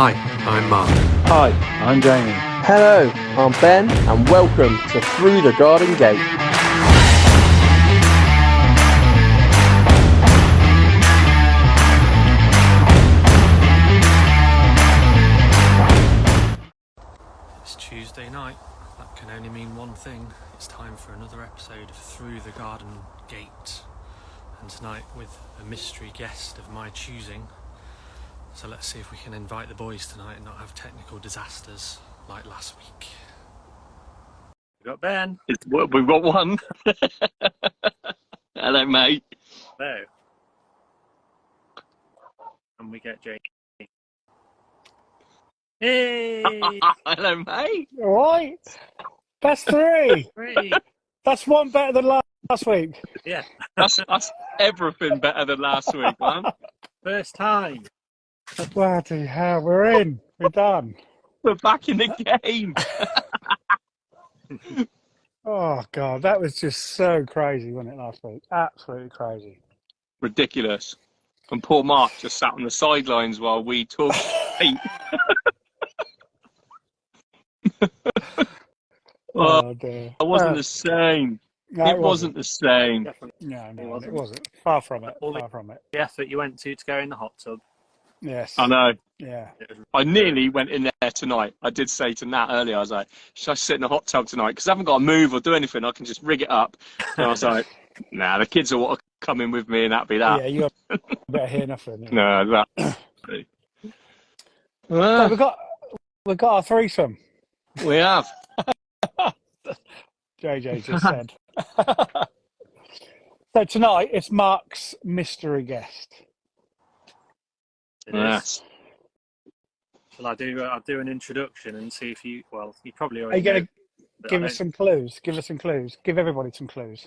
Hi, I'm Mark. Hi, I'm Jamie. Hello, I'm Ben, and welcome to Through the Garden Gate. It's Tuesday night. That can only mean one thing. It's time for another episode of Through the Garden Gate. And tonight with a mystery guest of my choosing. So let's see if we can invite the boys tonight and not have technical disasters like last week. We've got Ben. We've got one. Hello, mate. Hello. And we get Jake. Hey! Hello, mate. All right. That's three. Three. That's one better than last week. Yeah. That's everything better than last week, man. First time. Bloody hell, we're in. We're done. We're back in the game. Oh, God, that was just so crazy, wasn't it, last week? Absolutely crazy. Ridiculous. And poor Mark just sat on the sidelines while we talked. Oh, dear. It wasn't the same. No, It wasn't the same. No, It it wasn't. Far from it. Far from it. The effort you went to go in the hot tub. Yes. I know. Yeah. I nearly went in there tonight. I did say to Nat earlier, I was like, should I sit in the hot tub tonight? Because I haven't got to move or do anything. I can just rig it up. And I was like, nah, the kids will want to come in with me and that'll be that. Yeah, you better hear nothing. No, that. So we've got our threesome, We have. JJ just said. So tonight it's Mark's mystery guest. It Yes. is. Well, I'll do an introduction and see if you probably Are already you going know, to but give I us some clues? Give us some clues. Give everybody some clues.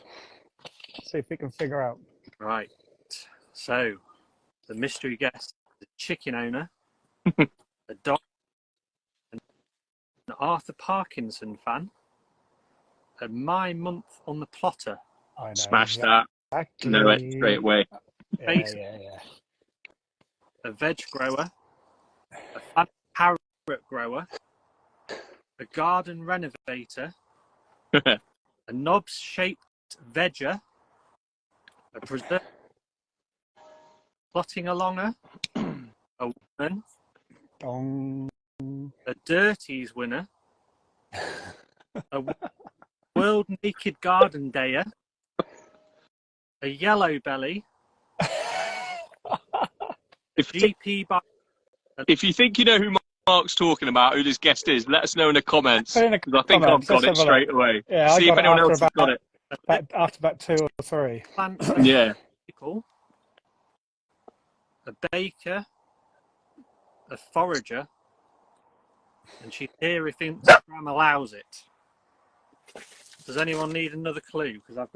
See if we can figure out. don't- Right. So, the mystery guest, the chicken owner, a dog, an Arthur Parkinson fan, a My Month on the Plotter, I know. Smash exactly. that. Know it straight away. Yeah. a veg grower, a fan parrot grower, a garden renovator, a knobs-shaped vegger, a preserve, plotting alonger, a woman, Dong. a dirties winner, a world naked garden dayer, a yellow belly, If you think you know who Mark's talking about, who this guest is, let us know in the comments. Put in the Because I think comments, I've got let's it have a look. straight away. Yeah, See I if got it anyone after else has got it. After about 2 or 3. plant Yeah. a baker, a forager, and she's here if Instagram allows it. Does anyone need another clue? Because I've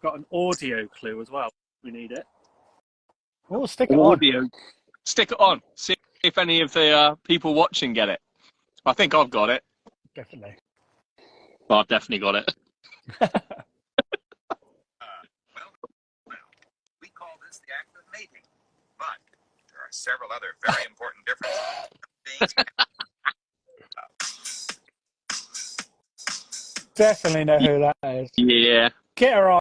got an audio clue as well. We need it. Oh, stick it on. Audio. Stick it on. See if any of the people watching get it. I think I've got it. Definitely. Well, I've definitely got it. We call this the act of mating, but there are several other very important differences. Definitely know who that is. Yeah. Get her on.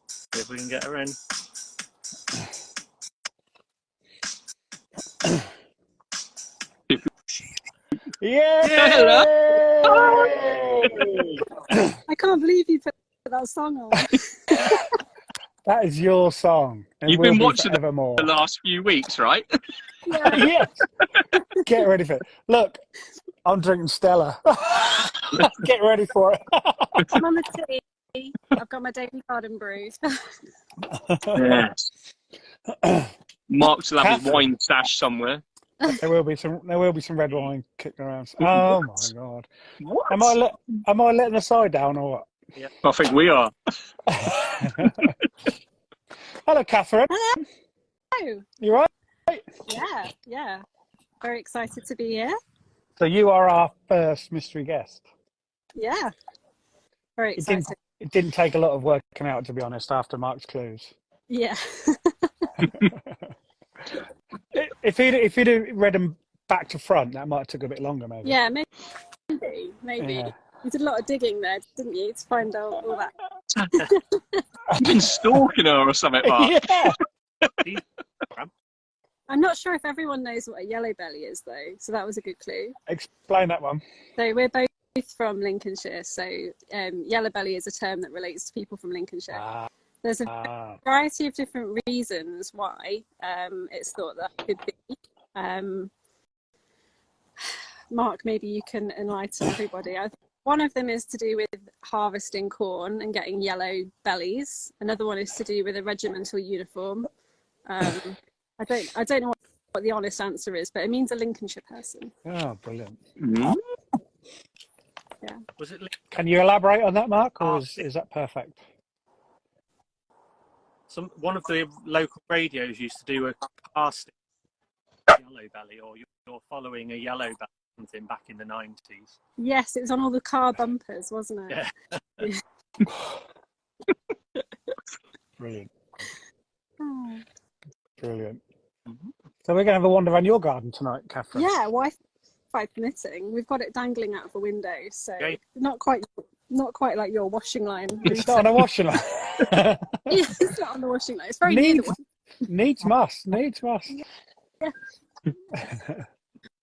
See if we can get her in. Yeah. I can't believe you put that song on. That is your song. And You've will been be watching forevermore. the last few weeks, right? Yeah. Yes. Get ready for it. Look, I'm drinking Stella. Get ready for it. I'm on the tea. I've got my daily garden brew. Yes. Mark will have his Kathryn. wine stash somewhere. There will be some red wine kicking around. Oh my God. What? Am I letting the side down or what? I think we are. Hello, Kathryn. Hello. You right? Yeah. Very excited to be here. So you are our first mystery guest. Yeah. Very It didn't, excited. it didn't take a lot of working out, to be honest, after Mark's clues. Yeah. If you'd have read them back to front, that might have took a bit longer, maybe. Yeah, maybe. Yeah. You did a lot of digging there, didn't you, to find out all that? You've been stalking her or something, Mark. Yeah. I'm not sure if everyone knows what a yellow belly is, though, so that was a good clue. Explain that one. So we're both from Lincolnshire, so yellow belly is a term that relates to people from Lincolnshire. There's a variety of different reasons why it's thought that could be. Mark, maybe you can enlighten everybody. One of them is to do with harvesting corn and getting yellow bellies. Another one is to do with a regimental uniform. I don't know what the honest answer is, but it means a Lincolnshire person. Oh, brilliant. Mm. Yeah. Was it Can you elaborate on that, Mark, or is that perfect? one of the local radios used to do a casting yellow belly, or you're following a yellow belly, something back in the 90s? Yes, it was on all the car bumpers, wasn't it? Yeah. Brilliant. Oh. Brilliant. So we're going to have a wander around your garden tonight, Kathryn. Yeah, Wi-Fi permitting. We've got it dangling out of the window, so Okay. not quite like your washing line. It's not on a washing line. Yeah, it's not on the washing line. It's very near the washing Needs must. line.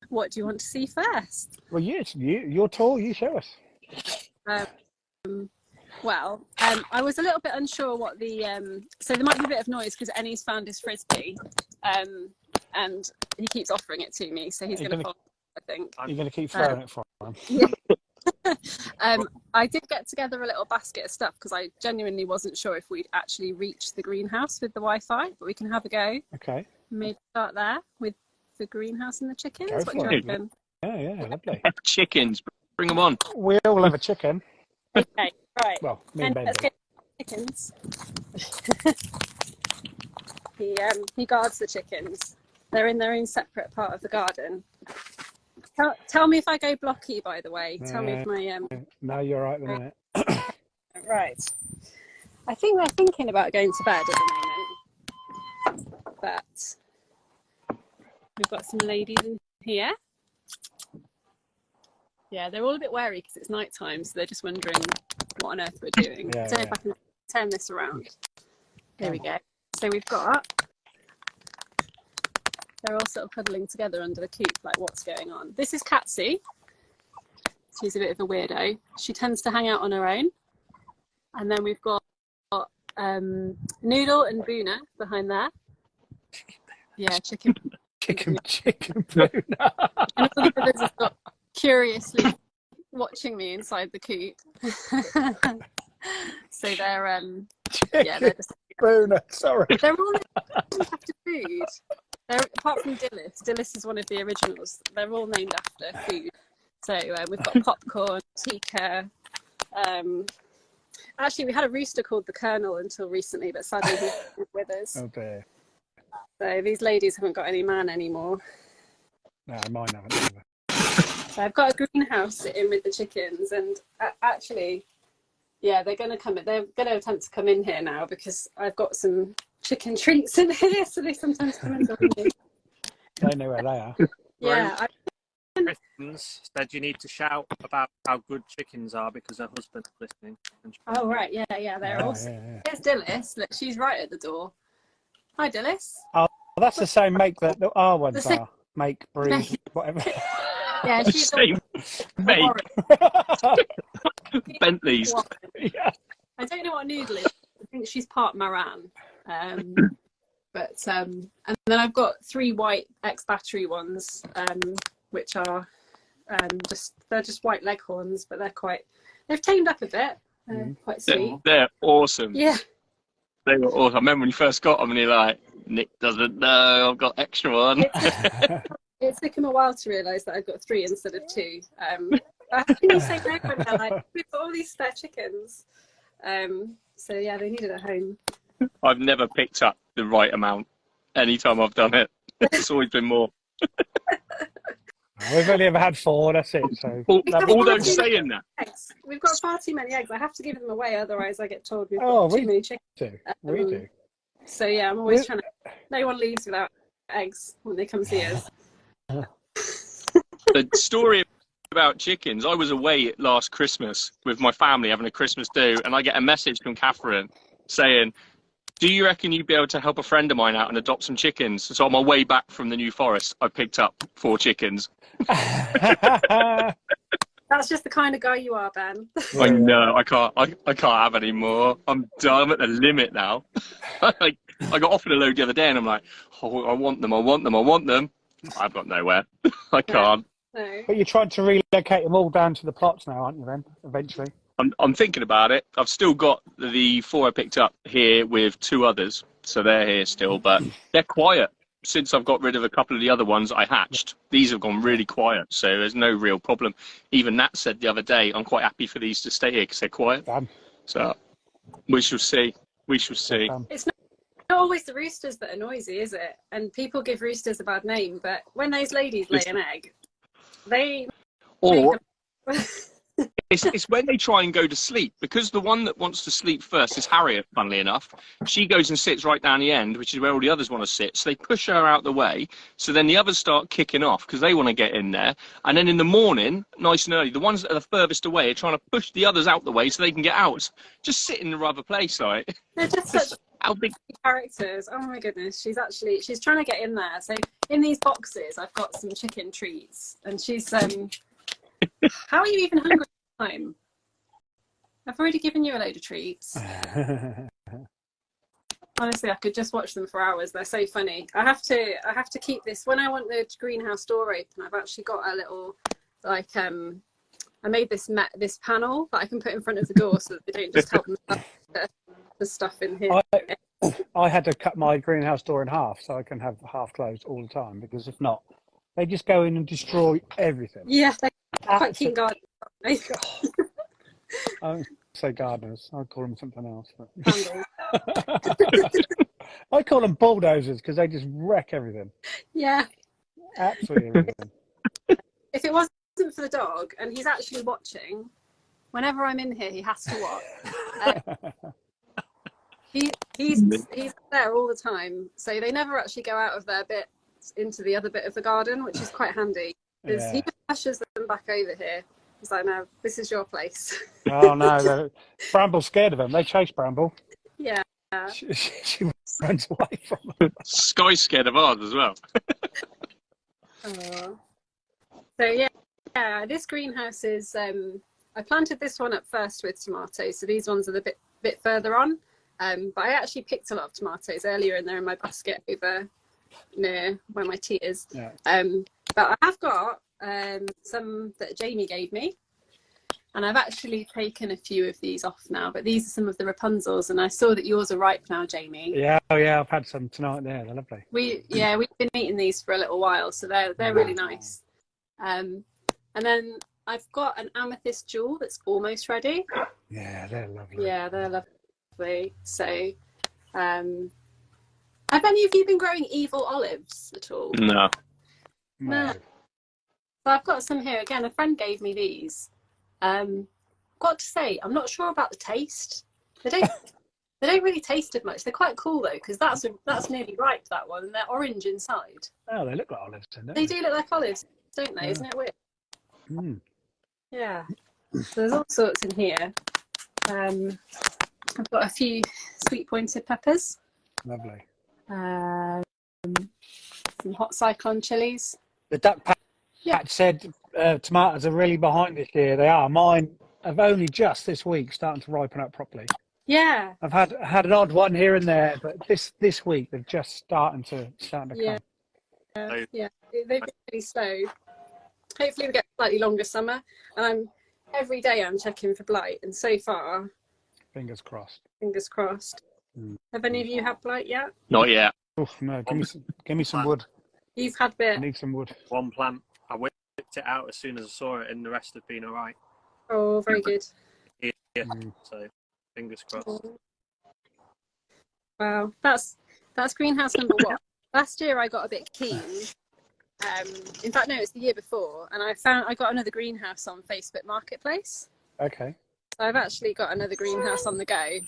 What do you want to see first? Well, you're tall. You show us. I was a little bit unsure what the so there might be a bit of noise because Ennie's found his frisbee, and he keeps offering it to me, so he's going to follow, I think. You're going to keep throwing it for him. Yeah. I did get together a little basket of stuff because I genuinely wasn't sure if we'd actually reach the greenhouse with the Wi-Fi, but we can have a go. Okay. Maybe start there with the greenhouse and the chickens. Go What do you for it. reckon? Yeah, lovely. Chickens, bring them on. We all have a chicken. Okay, right. Well, me and Ben let's do. get chickens. He guards the chickens. They're in their own separate part of the garden. Tell me if I go blocky, by the way. Tell me if my No, you're right at the minute. right. I think they're thinking about going to bed at the moment, but we've got some ladies in here. Yeah, they're all a bit wary because it's night time, so they're just wondering what on earth we're doing. Yeah, I don't know if I can turn this around. There we go. So we've got, they're all sort of huddling together under the coop, like what's going on. This is Katzy. She's a bit of a weirdo. She tends to hang out on her own. And then we've got Noodle and Boona behind there. Yeah, chicken. Chicken Boona. And all the others have got curiously watching me inside the coop. So they're they're just Boona, sorry. they're all named after food. Apart from Dillis. Dillis is one of the originals. They're all named after food. So we've got popcorn, tikka. Actually, we had a rooster called the Colonel until recently, but sadly he's not with us. Oh dear. So these ladies haven't got any man anymore. No, mine haven't either. So I've got a greenhouse in with the chickens, and actually, yeah, they're going to attempt to come in here now because I've got some chicken treats in here, so they sometimes come in. They know where they are. Yeah. Christians said you need to shout about how good chickens are because her husband's listening. Oh, right. Yeah. They're awesome. Yeah. Here's Dillis. Look, she's right at the door. Hi, Dillis. Oh, that's the same make that the R ones same- are. Make, breed, whatever. Yeah, she's Same make. Bentleys. Yeah. I don't know what Noodle is. I think she's part Maran. But and then I've got 3 white ex-battery ones, which are they're just white leghorns, but they've tamed up a bit. Quite sweet. They're awesome. Yeah. They were awesome. I remember when you first got them and you're like, Nick doesn't know, I've got extra one. It took him a while to realise that I've got 3 instead of 2. How can you say no when they're like, we've got all these spare chickens? So yeah, they needed a home. I've never picked up the right amount anytime I've done it. It's always been more. We've only ever had 4, that's it. So Although saying that. Eggs. We've got far too many eggs. I have to give them away, otherwise I get told we've Oh, got too many chickens. we do. So yeah, I'm always trying to. No one leaves without eggs when they come see us. The story about chickens, I was away last Christmas with my family having a Christmas do, and I get a message from Kathryn saying, do you reckon you'd be able to help a friend of mine out and adopt some chickens? So on my way back from the New Forest, I picked up 4 chickens. That's just the kind of guy you are, Ben. I know, I can't have any more. I'm done. I'm at the limit now. Like, I got offered a load the other day and I'm like, oh, I want them. I've got nowhere. I can't. No. But you're trying to relocate them all down to the plots now, aren't you, then, eventually? I'm thinking about it. I've still got the 4 I picked up here with 2 others. So they're here still, but they're quiet. Since I've got rid of a couple of the other ones I hatched, these have gone really quiet. So there's no real problem. Even Nat said the other day, I'm quite happy for these to stay here because they're quiet. Damn. So we shall see. We shall see. It's not always the roosters that are noisy, is it? And people give roosters a bad name, but when those ladies lay an egg, they... Or it's when they try and go to sleep, because the one that wants to sleep first is Harriet, funnily enough. She goes and sits right down the end, which is where all the others want to sit. So they push her out the way. So then the others start kicking off because they want to get in there. And then in the morning, nice and early, the ones that are the furthest away are trying to push the others out the way so they can get out. Just sit in the other place, like. They're just such how big characters. Oh my goodness, she's trying to get in there. So in these boxes, I've got some chicken treats, and she's how are you even hungry all the time? I've already given you a load of treats. Honestly, I could just watch them for hours. They're so funny. I have to keep this when I want the greenhouse door open. I've actually got a little I made this panel that I can put in front of the door so that they don't just help themselves the stuff in here. I had to cut my greenhouse door in half so I can have half closed all the time, because if not, they just go in and destroy everything. Yeah, they're quite keen gardeners. I don't say gardeners. I call them something else. I call them bulldozers because they just wreck everything. Yeah. Absolutely everything. If it wasn't for the dog, and he's actually watching, whenever I'm in here, he has to watch. He's there all the time, so they never actually go out of their bit into the other bit of the garden, which is quite handy, because he just pushes them back over here. He's like, no, this is your place. Oh no, Bramble's scared of them. They chase Bramble. Yeah. She runs away from them. Sky's scared of ours as well. So yeah, this greenhouse is I planted this one up first with tomatoes, so these ones are a bit further on, but I actually picked a lot of tomatoes earlier, and they're in my basket over near where my tea is. Yeah. But I have got some that Jamie gave me, and I've actually taken a few of these off now, but these are some of the Rapunzels, and I saw that yours are ripe now, Jamie. Yeah, I've had some tonight there. They're lovely. We've been eating these for a little while, so they're really nice. And then I've got an amethyst jewel that's almost ready. Yeah, they're lovely. Yeah, they're lovely. So have any of you been growing evil olives at all? No. No. So I've got some here. Again, a friend gave me these. Got to say, I'm not sure about the taste. They don't really taste of much. They're quite cool though, because that's nearly ripe, that one, and they're orange inside. Oh, they look like olives, don't They do look like olives, don't they? Yeah. Isn't it weird? Mm. Yeah. So there's all sorts in here. I've got a few sweet pointed peppers. Lovely. Some hot cyclone chilies. The duck patch said tomatoes are really behind this year. They are. Mine have only just this week starting to ripen up properly. Yeah. I've had an odd one here and there, but this week they're just starting to come. Yeah, they've been really slow. Hopefully we get a slightly longer summer, and every day I'm checking for blight, and so far, Fingers crossed. Have any of you had blight yet? Not yet. Oh no, give me some wood. You've had I bit. need some wood. One plant, I whipped it out as soon as I saw it, and the rest have been all right. Oh, very good. Yeah. So fingers crossed. Wow, that's greenhouse number one. Last year I got a bit keen. In fact, no, it's the year before, and I got another greenhouse on Facebook Marketplace. Okay. So I've actually got another greenhouse on the go.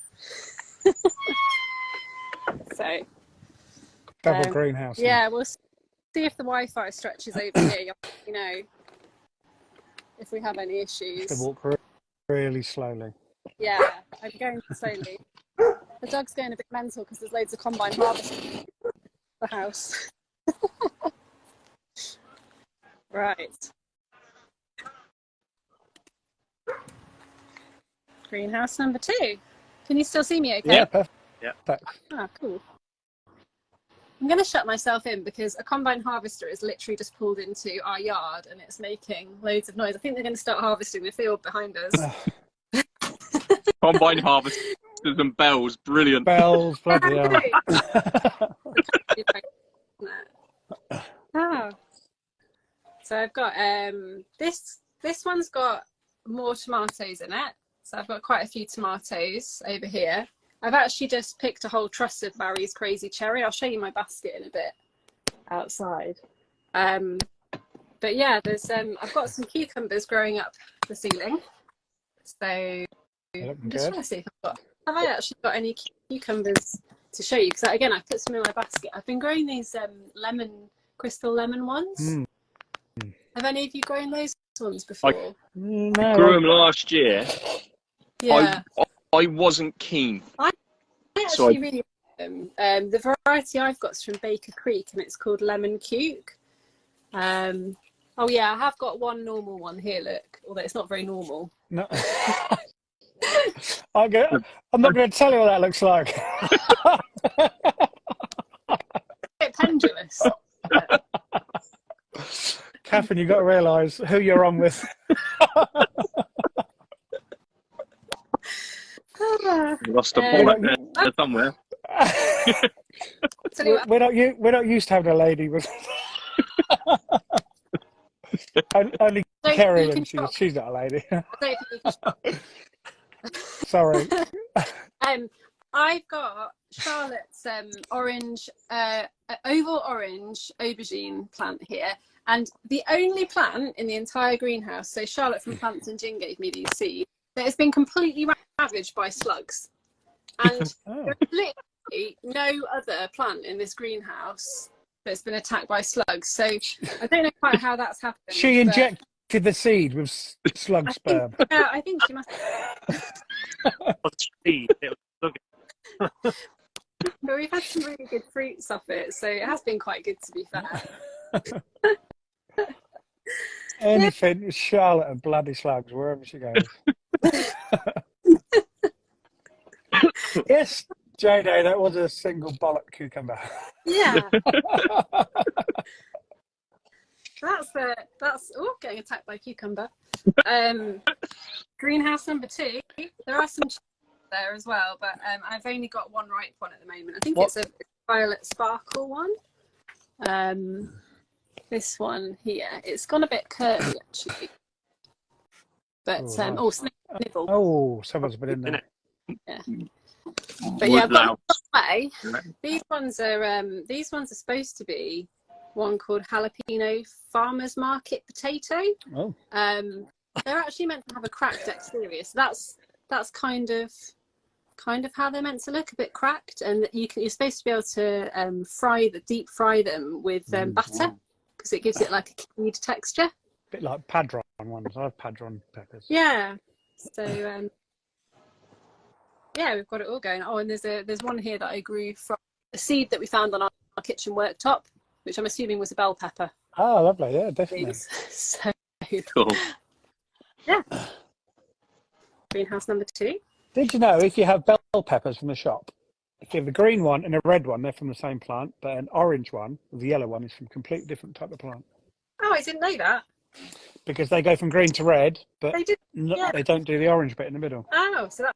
So Double greenhouse. Yeah, we'll see if the Wi-Fi stretches over here. You know, if we have any issues. To walk really slowly. Yeah, I'm going slowly. The dog's going a bit mental because there's loads of combine harvesting in the house. Right. Greenhouse number 2. Can you still see me okay? Yeah, perfect. Yeah. Ah, cool. I'm going to shut myself in because a combine harvester is literally just pulled into our yard and it's making loads of noise. I think they're going to start harvesting the field behind us. Combine harvesters and bells, brilliant. Bells, bloody hell. Ah. So I've got this one's got more tomatoes in it. So I've got quite a few tomatoes over here. I've actually just picked a whole truss of Barry's Crazy Cherry. I'll show you my basket in a bit outside. But yeah, there's I've got some cucumbers growing up the ceiling. So I'm just trying to see if have I actually got any cucumbers to show you? Because again, I put some in my basket. I've been growing these crystal lemon ones. Have any of you grown those ones before? No. Grew them last year. Yeah. I wasn't keen. I actually really like them. The variety I've got is from Baker Creek and it's called Lemon Cuke. Oh yeah, I have got one normal one here, look. Although it's not very normal. No. I'm not going to tell you what that looks like. A bit pendulous. Kathryn, you've got to realise who you're on with. Lost a point there somewhere. We're not used to having a lady with. Only Kerry, and she's not a lady. Sorry. I've got Charlotte's orange, oval orange aubergine plant here, and the only plant in the entire greenhouse. So Charlotte from Plants and Gin gave me these seeds. That has been completely ravaged by slugs, and there's literally no other plant in this greenhouse that's been attacked by slugs. So I don't know quite how that's happened. She injected the seed with slug sperm. I think she must. But we've had some really good fruits off it, so it has been quite good, to be fair. Anything with Charlotte and bloody slugs wherever she goes. Yes, JD, that was a single bollock cucumber. Yeah. That's getting attacked by a cucumber. Greenhouse number 2. There are some there as well, but I've only got one ripe one at the moment. I think it's a violet sparkle one. This one here, it's gone a bit curvy actually. But snivel. Oh, someone's been in there. Yeah. But yeah, I've got away. These ones are supposed to be one called jalapeno farmers market potato. Oh. They're actually meant to have a cracked exterior, so that's kind of how they're meant to look, a bit cracked, and you're supposed to be able to deep fry them with butter because it gives it like a keyed texture. A bit like padron ones. I have padron peppers. Yeah. So yeah, we've got it all going. Oh, and there's one here that I grew from a seed that we found on our kitchen worktop, which I'm assuming was a bell pepper. Oh, lovely. Yeah, definitely. So cool. Yeah. Greenhouse number 2. Did you know if you have bell peppers from the shop, if you have a green one and a red one, they're from the same plant, but an orange one, the yellow one, is from a completely different type of plant. Oh, I didn't know that. Because they go from green to red, but they don't do the orange bit in the middle. Oh, so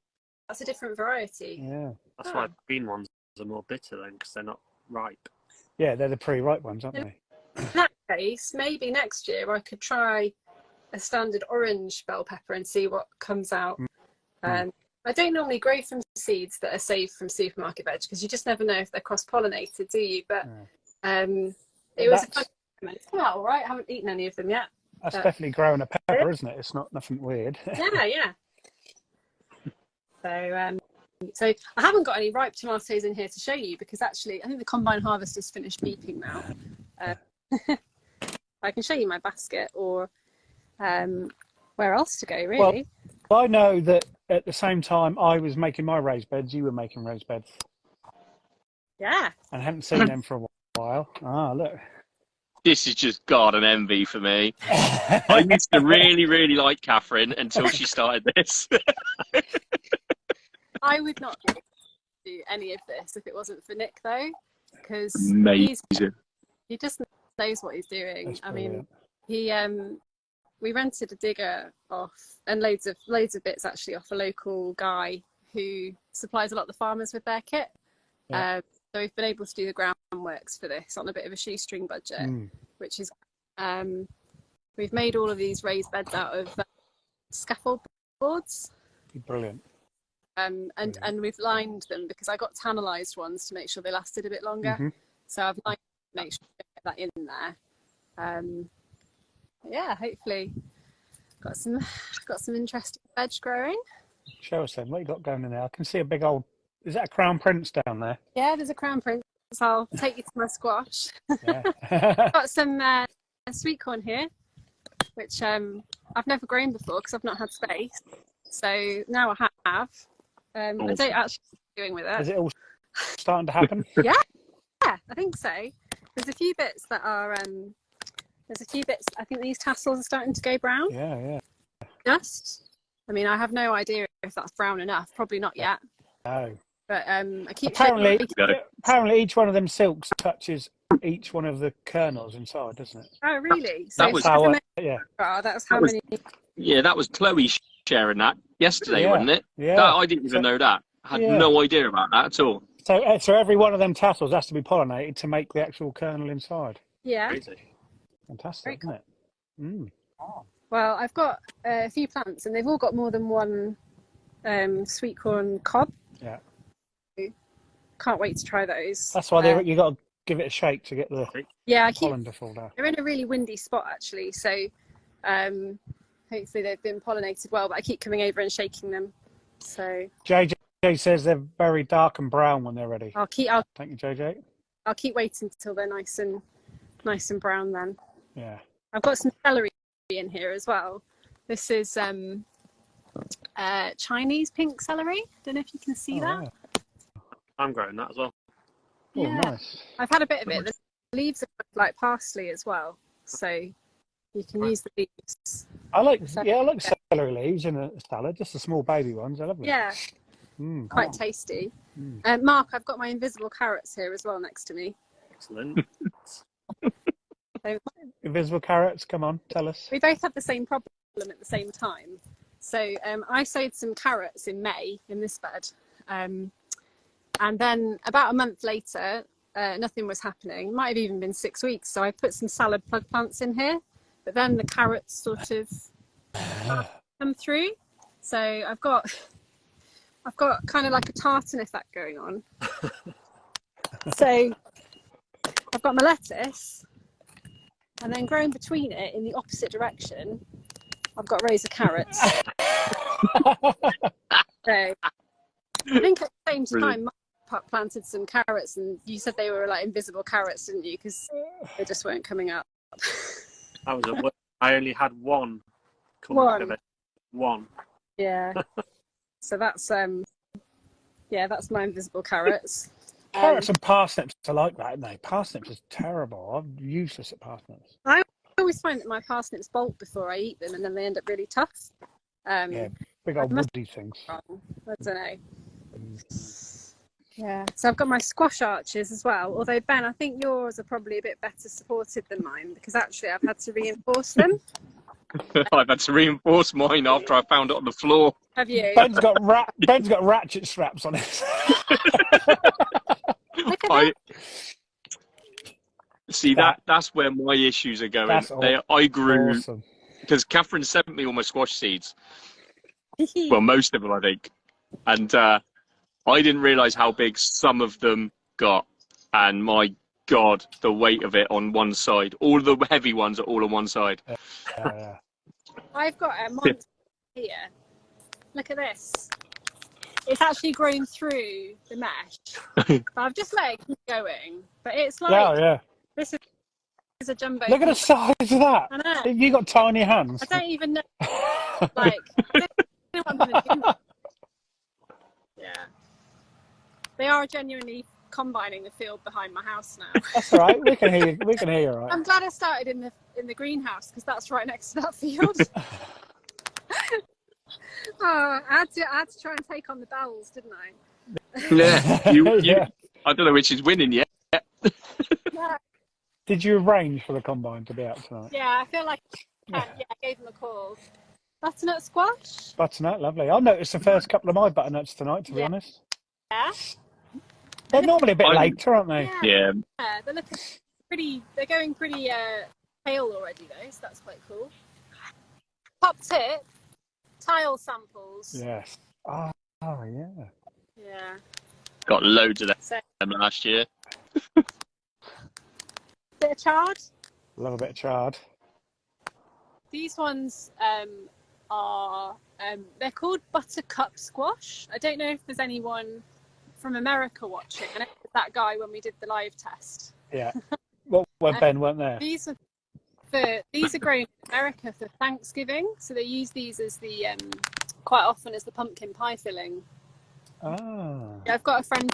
that's a different variety. Yeah. That's why the green ones are more bitter then, because they're not ripe. Yeah, they're the pre-ripe ones, aren't they? In that case, maybe next year I could try a standard orange bell pepper and see what comes out. I don't normally grow from seeds that are saved from supermarket veg because you just never know if they're cross-pollinated, do you? But it was a fun experiment. It's come out all right. I haven't eaten any of them yet. That's definitely growing a pepper, isn't it? It's not nothing weird. Yeah. So So I haven't got any ripe tomatoes in here to show you because actually I think the combine harvester's finished beeping now. I can show you my basket or where else to go really. Well, I know that at the same time I was making my raised beds, you were making raised beds. Yeah. And I haven't seen them for a while. Ah, look. This is just garden envy for me. I used to really, really like Kathryn until she started this. I would not do any of this if it wasn't for Nick though, because he just knows what he's doing. That's I mean, brilliant. we rented a digger off and loads of bits actually off a local guy who supplies a lot of the farmers with their kit. Yeah. So we've been able to do the groundworks for this on a bit of a shoestring budget, which is we've made all of these raised beds out of scaffold boards. Brilliant. And we've lined them because I got tannalized ones to make sure they lasted a bit longer. So I've lined them to make sure I get that in there. Yeah, hopefully got some interesting veg growing. Show us then what you got going in there. I can see a big old. Is that a crown prince down there? Yeah, there's a crown prince. I'll take you to my squash. Yeah. Got some sweet corn here, which I've never grown before because I've not had space. So now I have. I don't actually know what I'm doing with it. Is it all starting to happen? Yeah, I think so. There's a few bits that are. There's a few bits. I think these tassels are starting to go brown. Yeah. Just. I mean, I have no idea if that's brown enough. Probably not yet. No. But I keep apparently each one of them silks touches each one of the kernels inside, doesn't it? Oh really? So That was how, that's how many. Yeah, that was Chloe sharing that yesterday, wasn't it? Yeah. I didn't even know that. I had no idea about that at all. So every one of them tassels has to be pollinated to make the actual kernel inside. Yeah. Crazy. Fantastic, isn't it? Well, I've got a few plants, and they've all got more than one sweet corn cob. Yeah. Can't wait to try those. That's why you got to give it a shake to get the pollen to fall down. They're in a really windy spot actually, so hopefully they've been pollinated well. But I keep coming over and shaking them. So JJ says they're very dark and brown when they're ready. Thank you, JJ. I'll keep waiting until they're nice and brown then. Yeah. I've got some celery in here as well. This is Chinese pink celery. Don't know if you can see that. Yeah. I'm growing that as well. Oh, Yeah. nice. I've had a bit of it. The leaves are like parsley as well, so you can use the leaves. I like celery leaves in a salad, just the small baby ones. I love them. Yeah, quite tasty. Mark, I've got my invisible carrots here as well next to me. Excellent. So Invisible carrots, come on, tell us. we both had the same problem at the same time. So I sowed some carrots in May in this bed. And then about a month later, nothing was happening. It might have even been 6 weeks. So I put some salad plug plants in here, but then the carrots sort of come through. So I've got kind of like a tartan effect going on. So I've got my lettuce, and then growing between it in the opposite direction, I've got rows of carrots. So I think at the same time, Mark planted some carrots, and you said they were like invisible carrots, didn't you? Because they just weren't coming up. I was at work. I only had one. One. Yeah. So that's that's my invisible carrots. Carrots and parsnips are like that, aren't they? Parsnips is terrible. I'm useless at parsnips. I always find that my parsnips bolt before I eat them, and then they end up really tough. Yeah, big old woody things. I don't know. Yeah, so I've got my squash arches as well. Although Ben, I think yours are probably a bit better supported than mine because actually I've had to reinforce them. I've had to reinforce mine after I found it on the floor. Have you? Ben's got ratchet straps on it. Look at that. See that's where my issues are going. I grew because Kathryn sent me all my squash seeds. Well, most of them, I think, and I didn't realise how big some of them got, and my God, the weight of it on one side. All the heavy ones are all on one side. I've got a monster here. Look at this. it's actually grown through the mesh. But I've just let it keep going. But it's like, Yeah. this is a jumbo. Look at the size of that. I know. You got tiny hands. I don't even know. Like, I don't know what I'm going to do. Yeah. They are genuinely combining the field behind my house now. That's all right. We can hear you. We can hear you all right. I'm glad I started in the greenhouse because that's right next to that field. I had to try and take on the bells, didn't I? Yeah. Yeah. I don't know which is winning yet. Yeah. Did you arrange for the combine to be out tonight? Yeah, I feel like I gave them a call. Butternut squash? Butternut, lovely. I noticed the first couple of my butternuts tonight, to be honest. Yeah. They're normally a bit later, aren't they? Yeah. They're looking pretty. They're going pretty pale already, though, so that's quite cool. Top tip: tile samples. Yes. Oh yeah. Yeah. Got loads of So, them last year. bit of chard. Love a bit of chard. These ones are they're called buttercup squash. I don't know if there's anyone from America watching. I know that guy when we did the live test. Yeah. Well, when Ben weren't there. These are grown in America for Thanksgiving, so they use these as the quite often as the pumpkin pie filling. Ah. I've got a friend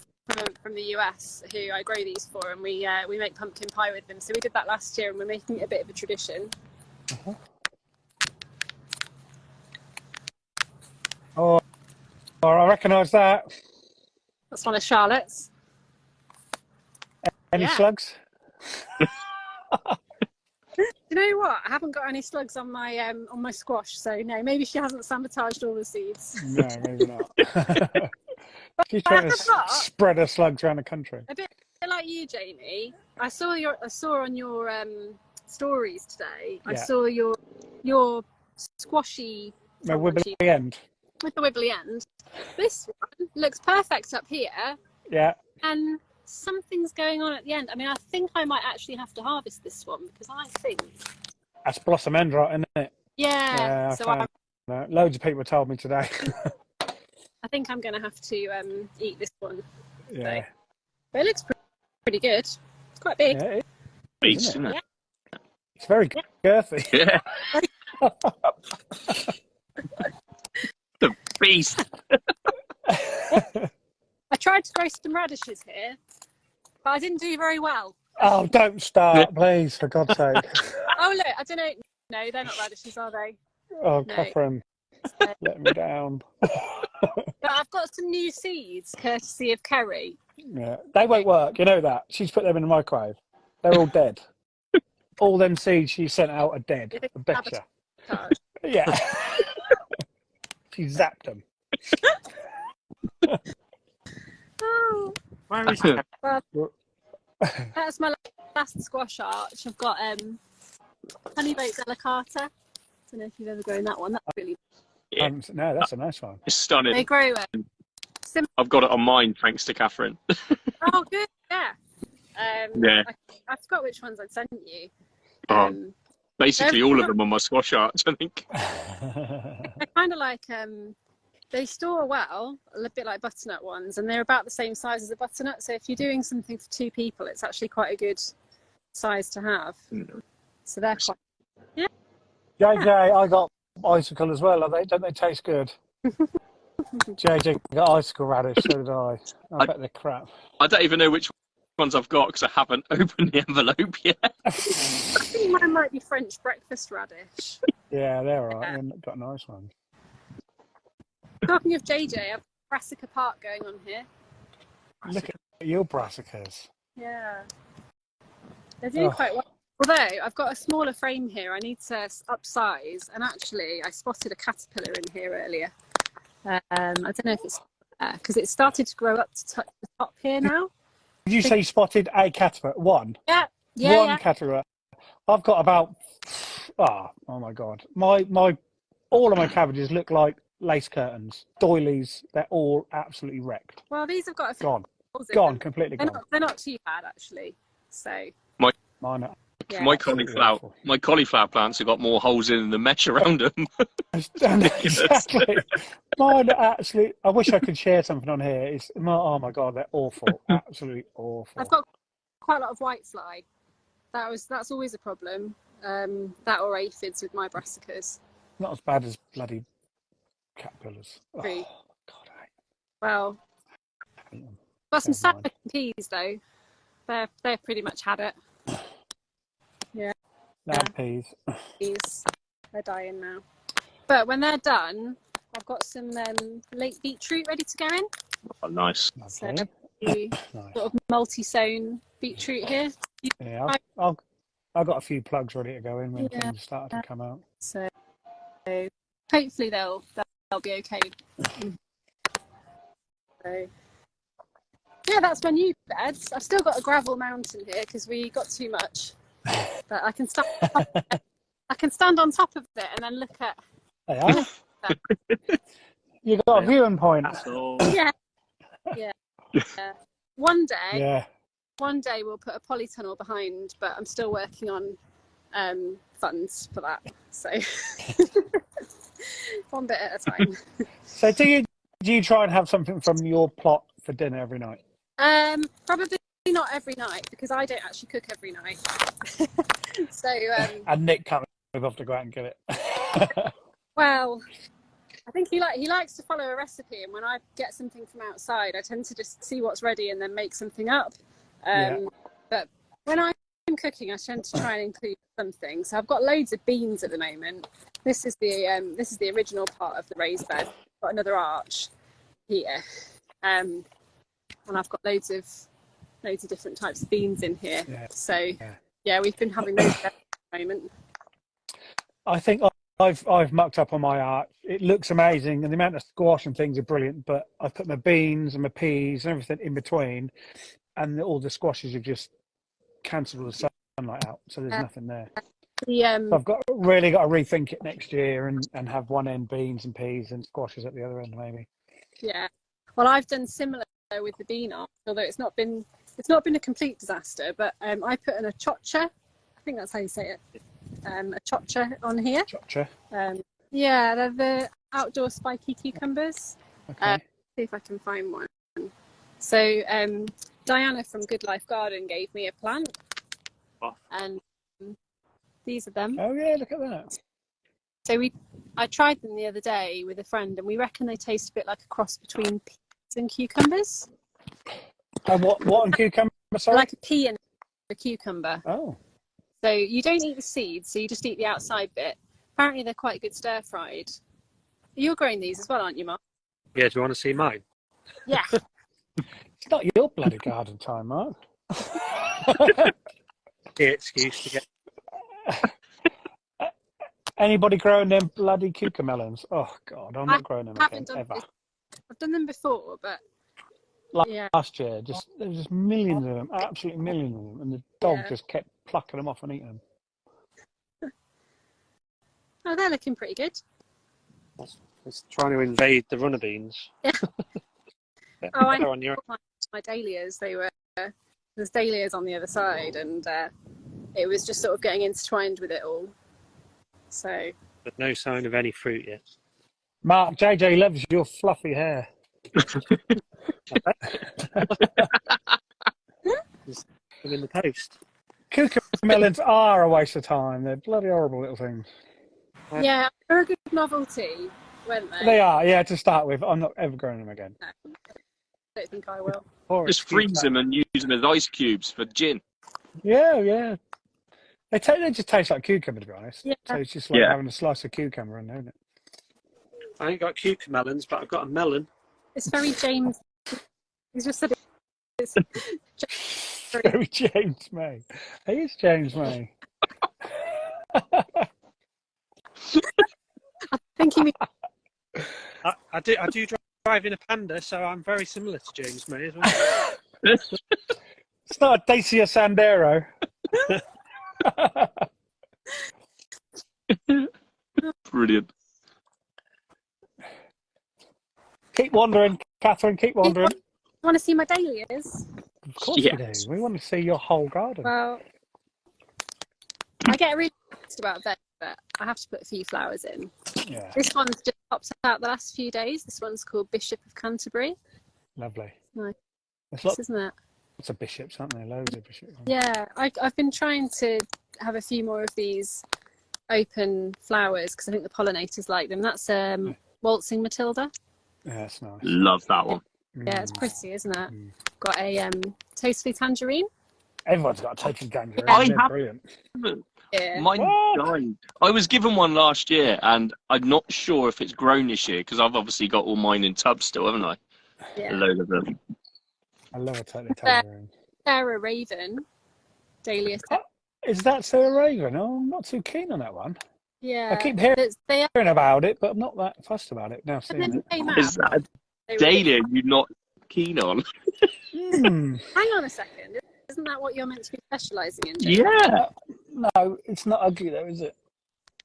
from the US who I grow these for, and we make pumpkin pie with them. So we did that last year, and we're making it a bit of a tradition. Uh-huh. Oh, I recognise that. That's one of Charlotte's. Any Yeah. slugs? Do you know what? I haven't got any slugs on my squash, so no. Maybe she hasn't sabotaged all the seeds. No, maybe not. She's trying to spread her slugs around the country. A bit like you, Jamie. I saw on your stories today. I Yeah. saw your squashy No, wibbly end. with the wibbly end. This one looks perfect up here, Yeah. and something's going on at the end. I mean, I think I might actually have to harvest this one because I think. That's blossom end, right, isn't it? Yeah. I So found that. Loads of people told me today. I think I'm going to have to eat this one. Yeah. But it looks pretty good. It's quite big. Yeah, it Beast, isn't isn't it? It's very girthy. Yeah. The beast. I tried to grow some radishes here, but I didn't do very well. Oh, don't start, please, for God's sake. Oh, look, I don't know. No, they're not radishes, are they? Oh, No. Kathryn, let me down. But I've got some new seeds, courtesy of Kerry. Yeah, they won't work. You know that. She's put them in the microwave. They're all dead. All them seeds she sent out are dead. I bet you. Yeah. She zapped them. Oh, Where is it? that's my last squash arch. I've got honeyboat delicata. Don't know if you've ever grown that one. That's really. Yeah. No, that's a nice one. It's stunning. They grow. I've got it on mine thanks to Kathryn. Oh, good. Yeah. Yeah. I forgot which ones I'd sent you. Basically, all of them on my squash arch, I think. They're kind of like they store well, a bit like butternut ones, and they're about the same size as a butternut. So if you're doing something for two people, it's actually quite a good size to have. So they're quite. JJ, I got icicle as well. Don't they taste good? JJ got icicle radish, so did I. I bet they're crap. I don't even know which ones I've got because I haven't opened the envelope yet. I think mine might be French breakfast radish. Yeah, they're all right. They've got nice ones. Talking of JJ, I have a brassica park going on here. Look at your brassicas. Yeah. They're doing quite well. Although I've got a smaller frame here, I need to upsize. And actually, I spotted a caterpillar in here earlier. I don't know if it's because it started to grow up to the top here now. Did you say you spotted a caterpillar? One? Yeah. One caterpillar. I've got about, oh my God. All of my cabbages look like lace curtains. Doilies, they're all absolutely wrecked. Well, these have got a few Gone. holes in Gone, them. completely gone. They're not too bad, actually. So. Mine are. Yeah. My Absolutely cauliflower plants have got more holes in than the mesh around them. Exactly. Mine are actually. I wish I could share something on here. Oh my god, they're awful. Absolutely awful. I've got quite a lot of whitefly. That's always a problem. That or aphids with my brassicas. Not as bad as bloody caterpillars. Oh True. god, Well, I hate them. got some Never mind. salad peas though. They're pretty much had it. Lad peas. Peas, they're dying now. But when they're done, I've got some late beetroot ready to go in. Oh, nice. So Lovely. you Nice. sort of multi-sown beetroot here. Yeah, I've got a few plugs ready to go in when Yeah. things start to come out. So hopefully they'll be okay. So yeah, that's my new beds. I've still got a gravel mountain here because we got too much. But I can stand on top of it and then look at. They are. You got a viewing point. Yeah. One day Yeah. we'll put a polytunnel behind, but I'm still working on funds for that. So one bit at a time. So do you try and have something from your plot for dinner every night? Probably not every night because I don't actually cook every night. So And Nick can't move off to go out and get it. well, I think he likes to follow a recipe, and when I get something from outside, I tend to just see what's ready and then make something up. Yeah. But when I'm cooking, I tend to try and include something. So I've got loads of beans at the moment. This is the original part of the raised bed. I've got another arch here, and I've got loads of different types of beans in here. Yeah. So yeah, we've been having those at the moment. I think I've mucked up on my art. It looks amazing, and the amount of squash and things are brilliant. But I've put my beans and my peas and everything in between, and all the squashes have just cancelled all the sunlight out, so there's nothing there. So I've really got to rethink it next year and have one end beans and peas and squashes at the other end, maybe. Yeah. Well, I've done similar with the bean art, although it's not been a complete disaster. But I put in a chocha. I think that's how you say it. A chocha on here. Chocha. Yeah, they're the outdoor spiky cucumbers. Okay. See if I can find one. So Diana from Good Life Garden gave me a plant, and these are them. Oh yeah, look at that. So I tried them the other day with a friend, and we reckon they taste a bit like a cross between peas and cucumbers. And what on cucumber? Sorry? Like a pea and a cucumber. Oh. So you don't eat the seeds, so you just eat the outside bit. Apparently they're quite good stir fried. You're growing these as well, aren't you, Mark? Yeah, do you want to see mine? Yeah. It's not your bloody garden time, Mark. The excuse to get. Anybody growing them bloody cucamelons? Oh God, I'm not growing them again ever. I've done them before, but Last year, there was just millions of them, absolutely millions of them, and the dog just kept plucking them off and eating them. Oh, they're looking pretty good. It's trying to invade the runner beans. Yeah. Oh, I on your... my dahlias. There's dahlias on the other side, and it was just sort of getting intertwined with it all. So. But no sign of any fruit yet. Mark, JJ loves your fluffy hair. I'm in the post. Cucamelons are a waste of time. They're bloody horrible little things. Yeah, they're a good novelty, weren't they? They are, yeah, to start with. I'm not ever growing them again. No, I don't think I will. Just freeze them and use them as ice cubes for gin. Yeah. They just taste like cucumber, to be honest. Yeah. So it's just like having a slice of cucumber in there, isn't it? I ain't got cucamelons, but I've got a melon. It's very James. He's just said it's Very James May. He is James May. I think he means I do drive in a Panda, so I'm very similar to James May as well. It's not a Dacia Sandero. Brilliant. Keep wandering, Kathryn, keep wandering. You want to see my dahlias? Of course we do. We want to see your whole garden. Well, I get really excited about veg, but I have to put a few flowers in. Yeah, This one's just popped out the last few days. This one's called Bishop of Canterbury. lovely. Nice, There's lots isn't it? of bishops, aren't there? Loads of bishops. Yeah, I've been trying to have a few more of these open flowers because I think the pollinators like them. That's waltzing Matilda. Yeah, that's nice. Love that one. Yeah, it's pretty, isn't it? Mm. Got a totally tangerine. Everyone's got a totally tangerine. I They're have- brilliant. Yeah. Mine What? died. I was given one last year, and I'm not sure if it's grown this year because I've obviously got all mine in tubs still, haven't I? Yeah. A load of them. I love a totally tangerine. Sarah Raven, Dahlia. Is that Sarah Raven? Oh, I'm not too keen on that one. Yeah. I keep hearing They about it, but I'm not that fussed about it now. Seeing it. came out. Is that a They were- dahlia you're not keen on? Hang on a second. Isn't that what you're meant to be specialising in? Jane? Yeah. No, it's not ugly though, is it?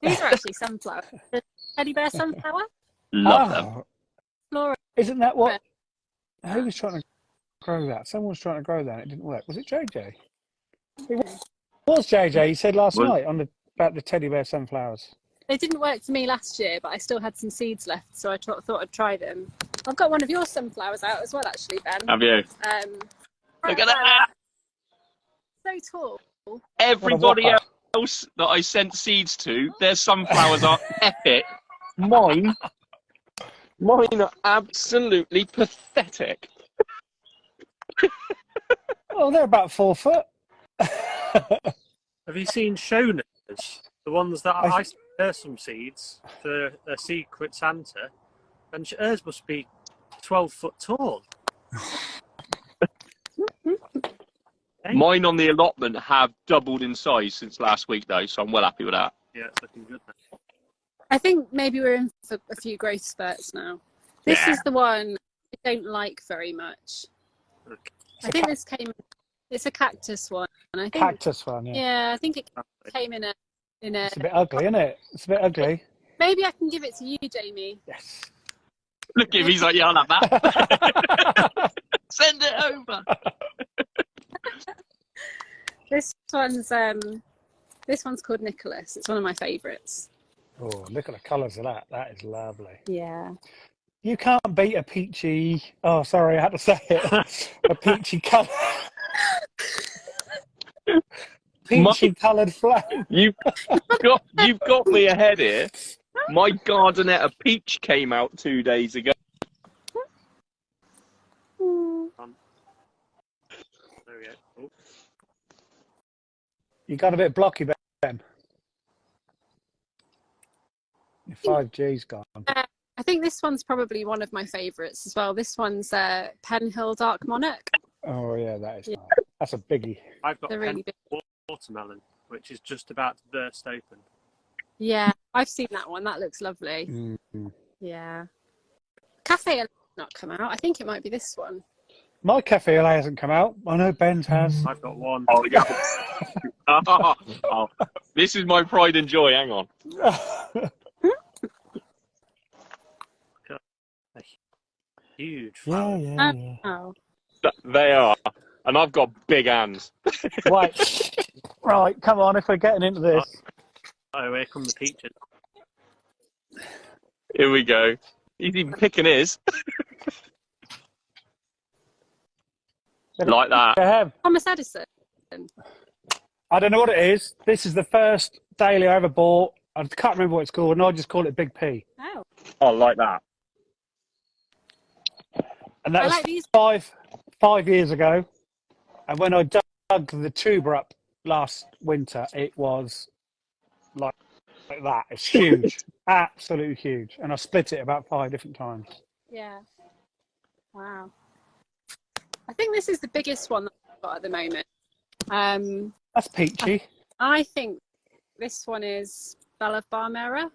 These are actually sunflowers. The teddy bear sunflower. Love them. Oh, Flora. isn't that what? Who was trying to grow that? Someone was trying to grow that and it didn't work. Was it JJ? It was JJ. He said last Was- night about the teddy bear sunflowers. They didn't work for me last year, but I still had some seeds left, so I thought I'd try them. I've got one of your sunflowers out as well, actually, Ben. Have you? Look at that. So tall. Everybody whopper. else that I sent seeds to, their sunflowers are epic. Mine are absolutely pathetic. Well, they're about 4 foot. Have you seen Shonas? The ones that I- I sent her some seeds for a Secret Santa, and hers must be 12 foot tall. Mine on the allotment have doubled in size since last week, though, so I'm well happy with that. Yeah, it's looking good now. I think maybe we're in for a few growth spurts now. This Yeah. is the one I don't like very much. Okay. I think this came. It's a cactus one. And I think. Cactus one, yeah. Yeah, I think it came in a. It's a bit ugly, isn't it? It's a bit ugly. Maybe I can give it to you, Jamie. Yes. Look at him, he's like, yeah, I'll have that. Send it over. This one's called Nicholas. It's one of my favourites. Oh, look at the colours of that. That is lovely. Yeah. You can't beat a peachy. Oh, sorry, I had to say it. A peachy colour. Peachy coloured flower. You've got me ahead here. My Gardenetta peach came out 2 days ago. There we go. Oh, You got a bit blocky, Ben. Your 5G's gone. I think this one's probably one of my favourites as well. This one's Penhill Dark Monarch. Oh, yeah, that is Yeah. nice. That's a biggie. I've got They're really big. watermelon, which is just about to burst open. Yeah, I've seen that one. That looks lovely. Mm. Yeah. Cafe has not come out. I think it might be this one. My cafe LA hasn't come out. I know Ben's has. I've got one. Oh, yeah. Oh, this is my pride and joy. Hang on. Huge Yeah, flower. yeah. Oh. They are. And I've got big hands. Right, come on, if we're getting into this. Oh, here come the peaches. Here we go. He's even picking his. Like that. Thomas Edison. I don't know what it is. This is the first daily I ever bought. I can't remember what it's called, and I just call it Big P. Oh. Oh, like that. And that I was like these. 5 years ago. And when I dug the tuber up last winter, it was like that. It's huge. Absolutely huge. And I split it about 5 different times. Yeah. Wow. I think this is the biggest one that I've got at the moment. That's peachy. I think this one is Belle of Barmera.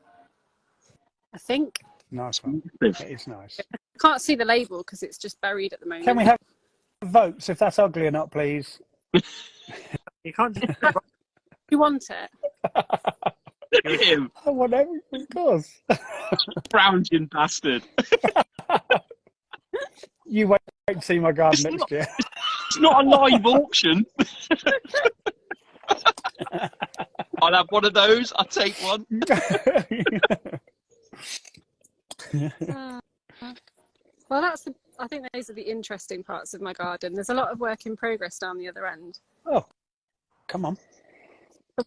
I think. Nice one. It is nice. I can't see the label because it's just buried at the moment. Can we have votes if that's ugly or not, please? You can't just You want it? Look at him. I want everything, of course. Browngian bastard. You wait to see my garden next year. It's not a live auction. I'll have one of those. I'll take one. Uh, well, I think those are the interesting parts of my garden. There's a lot of work in progress down the other end. Oh, come on.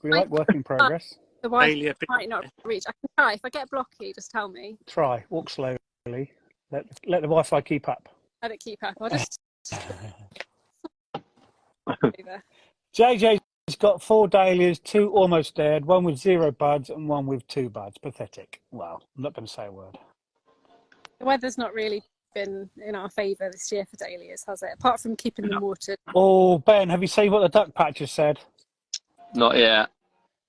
We like work in progress. The Wi Failure. might not reach. I can try. If I get blocky, just tell me. Try. Walk slowly. Let the Wi-Fi keep up. Let it keep up. I'll just. JJ's got 4 dahlias, 2 almost dead, 1 with 0 buds and 1 with 2 buds. Pathetic. Well, I'm not going to say a word. The weather's not really been in our favour this year for dahlias, has it? Apart from keeping them watered. Oh, Ben, have you seen what the duck patch has said? Not yet.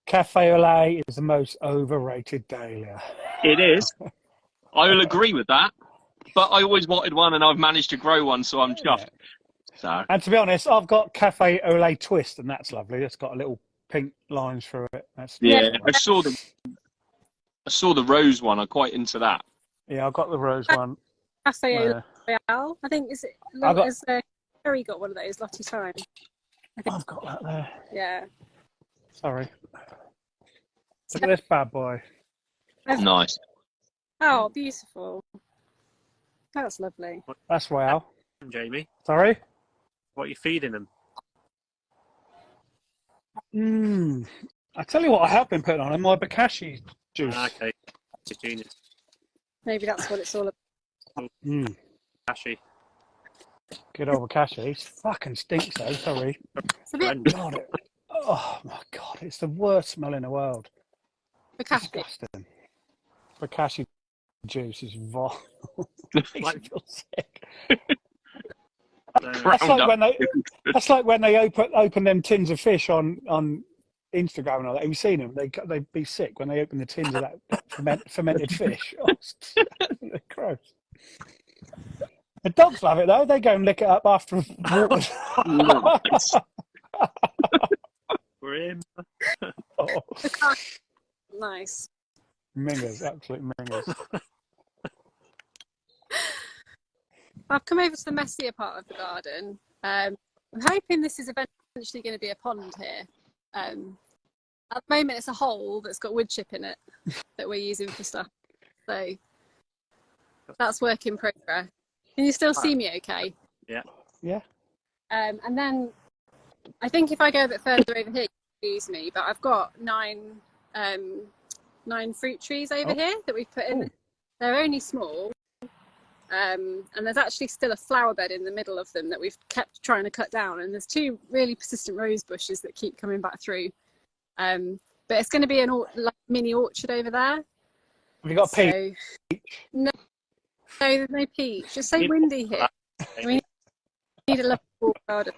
Cafe au lait is the most overrated dahlia. It is. I will agree with that. But I always wanted one, and I've managed to grow one, so I'm chuffed. So. And to be honest, I've got Cafe au lait twist, and that's lovely. It's got a little pink lines through it. That's I saw the rose one. I'm quite into that. Yeah, I've got the rose one. Cafe Royale, I think, is it? Has Kerry got one of those? Lottie Time. I've got that there. Yeah. Sorry. Look at this bad boy. Nice. Oh, beautiful. That's lovely. That's Royale. Jamie, Sorry? what are you feeding them? I tell you what I have been putting on them, my bokashi juice. Okay, genius. Maybe that's what it's all about. Cashy. Good old bokashi. It fucking stinks though, sorry. It's a bit God, oh my God, it's the worst smell in the world. Disgusting. Bokashi juice is vile. Makes me feel sick. That's like when they open them tins of fish on Instagram and all that. Have you seen them? They'd be sick when they open the tins of that fermented fish. Oh, they're gross. The dogs love it though. They go and lick it up after water. Grim. Oh. nice. Mingers, absolute mingers. I've come over to the messier part of the garden. I'm hoping this is eventually going to be a pond here. At the moment, it's a hole that's got wood chip in it that we're using for stuff. So that's work in progress. Can you still see me okay? Yeah. Yeah. And then I think if I go a bit further over here, you can use me, but I've got 9 fruit trees over here that we've put in. They're only small. And there's actually still a flower bed in the middle of them that we've kept trying to cut down. And there's 2 really persistent rose bushes that keep coming back through. But it's going to be like mini orchard over there. Have you got peach? No, there's no peach. It's so windy here. We need a lovely wall garden.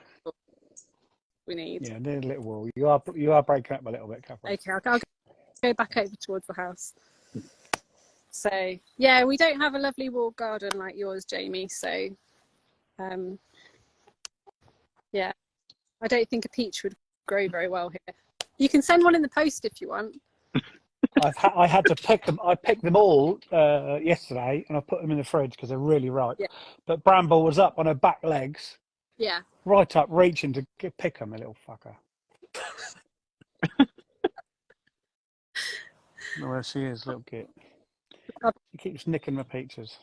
We need. Yeah, need a little wall. You are breaking up a little bit, Kathryn. Okay, I'll go back over towards the house. So yeah, we don't have a lovely walled garden like yours, Jamie. So yeah, I don't think a peach would grow very well here. You can send one in the post if you want. I had to pick them. I picked them all yesterday, and I put them in the fridge because they're really ripe. Yeah. But Bramble was up on her back legs. Yeah. Right up, reaching to pick them, a little fucker. Where she is, little git. He keeps nicking my peaches.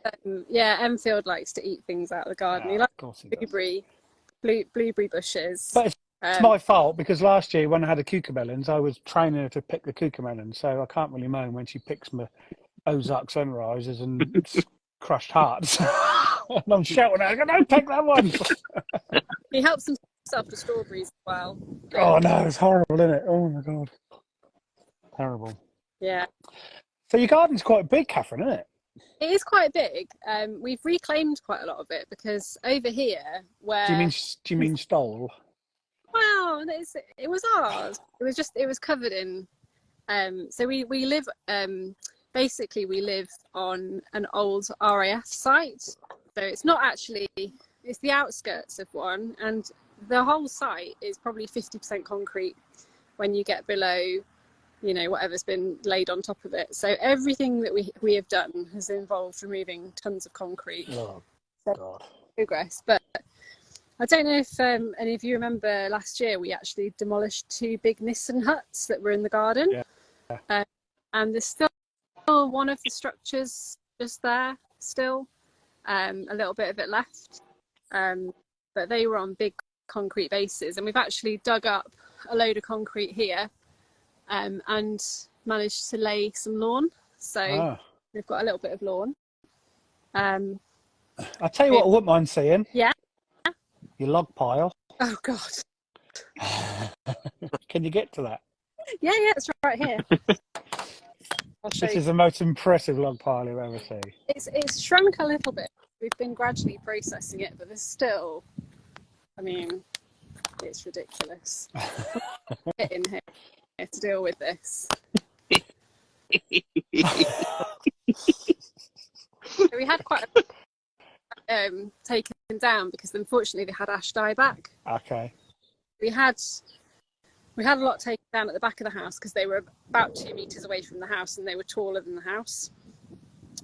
Yeah, Enfield likes to eat things out of the garden. He likes blueberry bushes. But it's my fault because last year when I had the cucamelons, I was training her to pick the cucamelons, so I can't really moan when she picks my Ozark sunrises and crushed hearts. And I'm shouting at her, don't pick that one. He helps himself to strawberries as well. Oh no, it's horrible, isn't it? Oh my God. Terrible. Yeah. So your garden's quite big, Kathryn, isn't it? It is quite big. We've reclaimed quite a lot of it because over here, where do you mean stole? Well, it was ours. It was covered in. So we live. Basically, we live on an old RAF site. So it's not actually. It's the outskirts of one, and the whole site is probably 50% concrete when you get below, whatever's been laid on top of it. So everything that we have done has involved removing tons of concrete. Oh God. Progress, but I don't know if any of you remember last year we actually demolished 2 big Nissen huts that were in the garden. Yeah. And there's still one of the structures just there still, a little bit of it left. But they were on big concrete bases, and we've actually dug up a load of concrete here and managed to lay some lawn. So we've got a little bit of lawn. I'll tell you what I wouldn't mind seeing. Yeah. Your log pile. Oh God. Can you get to that? Yeah, it's right here. I'll show This you. is the most impressive log pile you've ever seen. It's shrunk a little bit. We've been gradually processing it, but there's still, I mean, it's ridiculous. Get in here to deal with this. So we had quite a taken down because unfortunately they had ash dieback. Okay. We had a lot taken down at the back of the house because they were about 2 meters away from the house and they were taller than the house.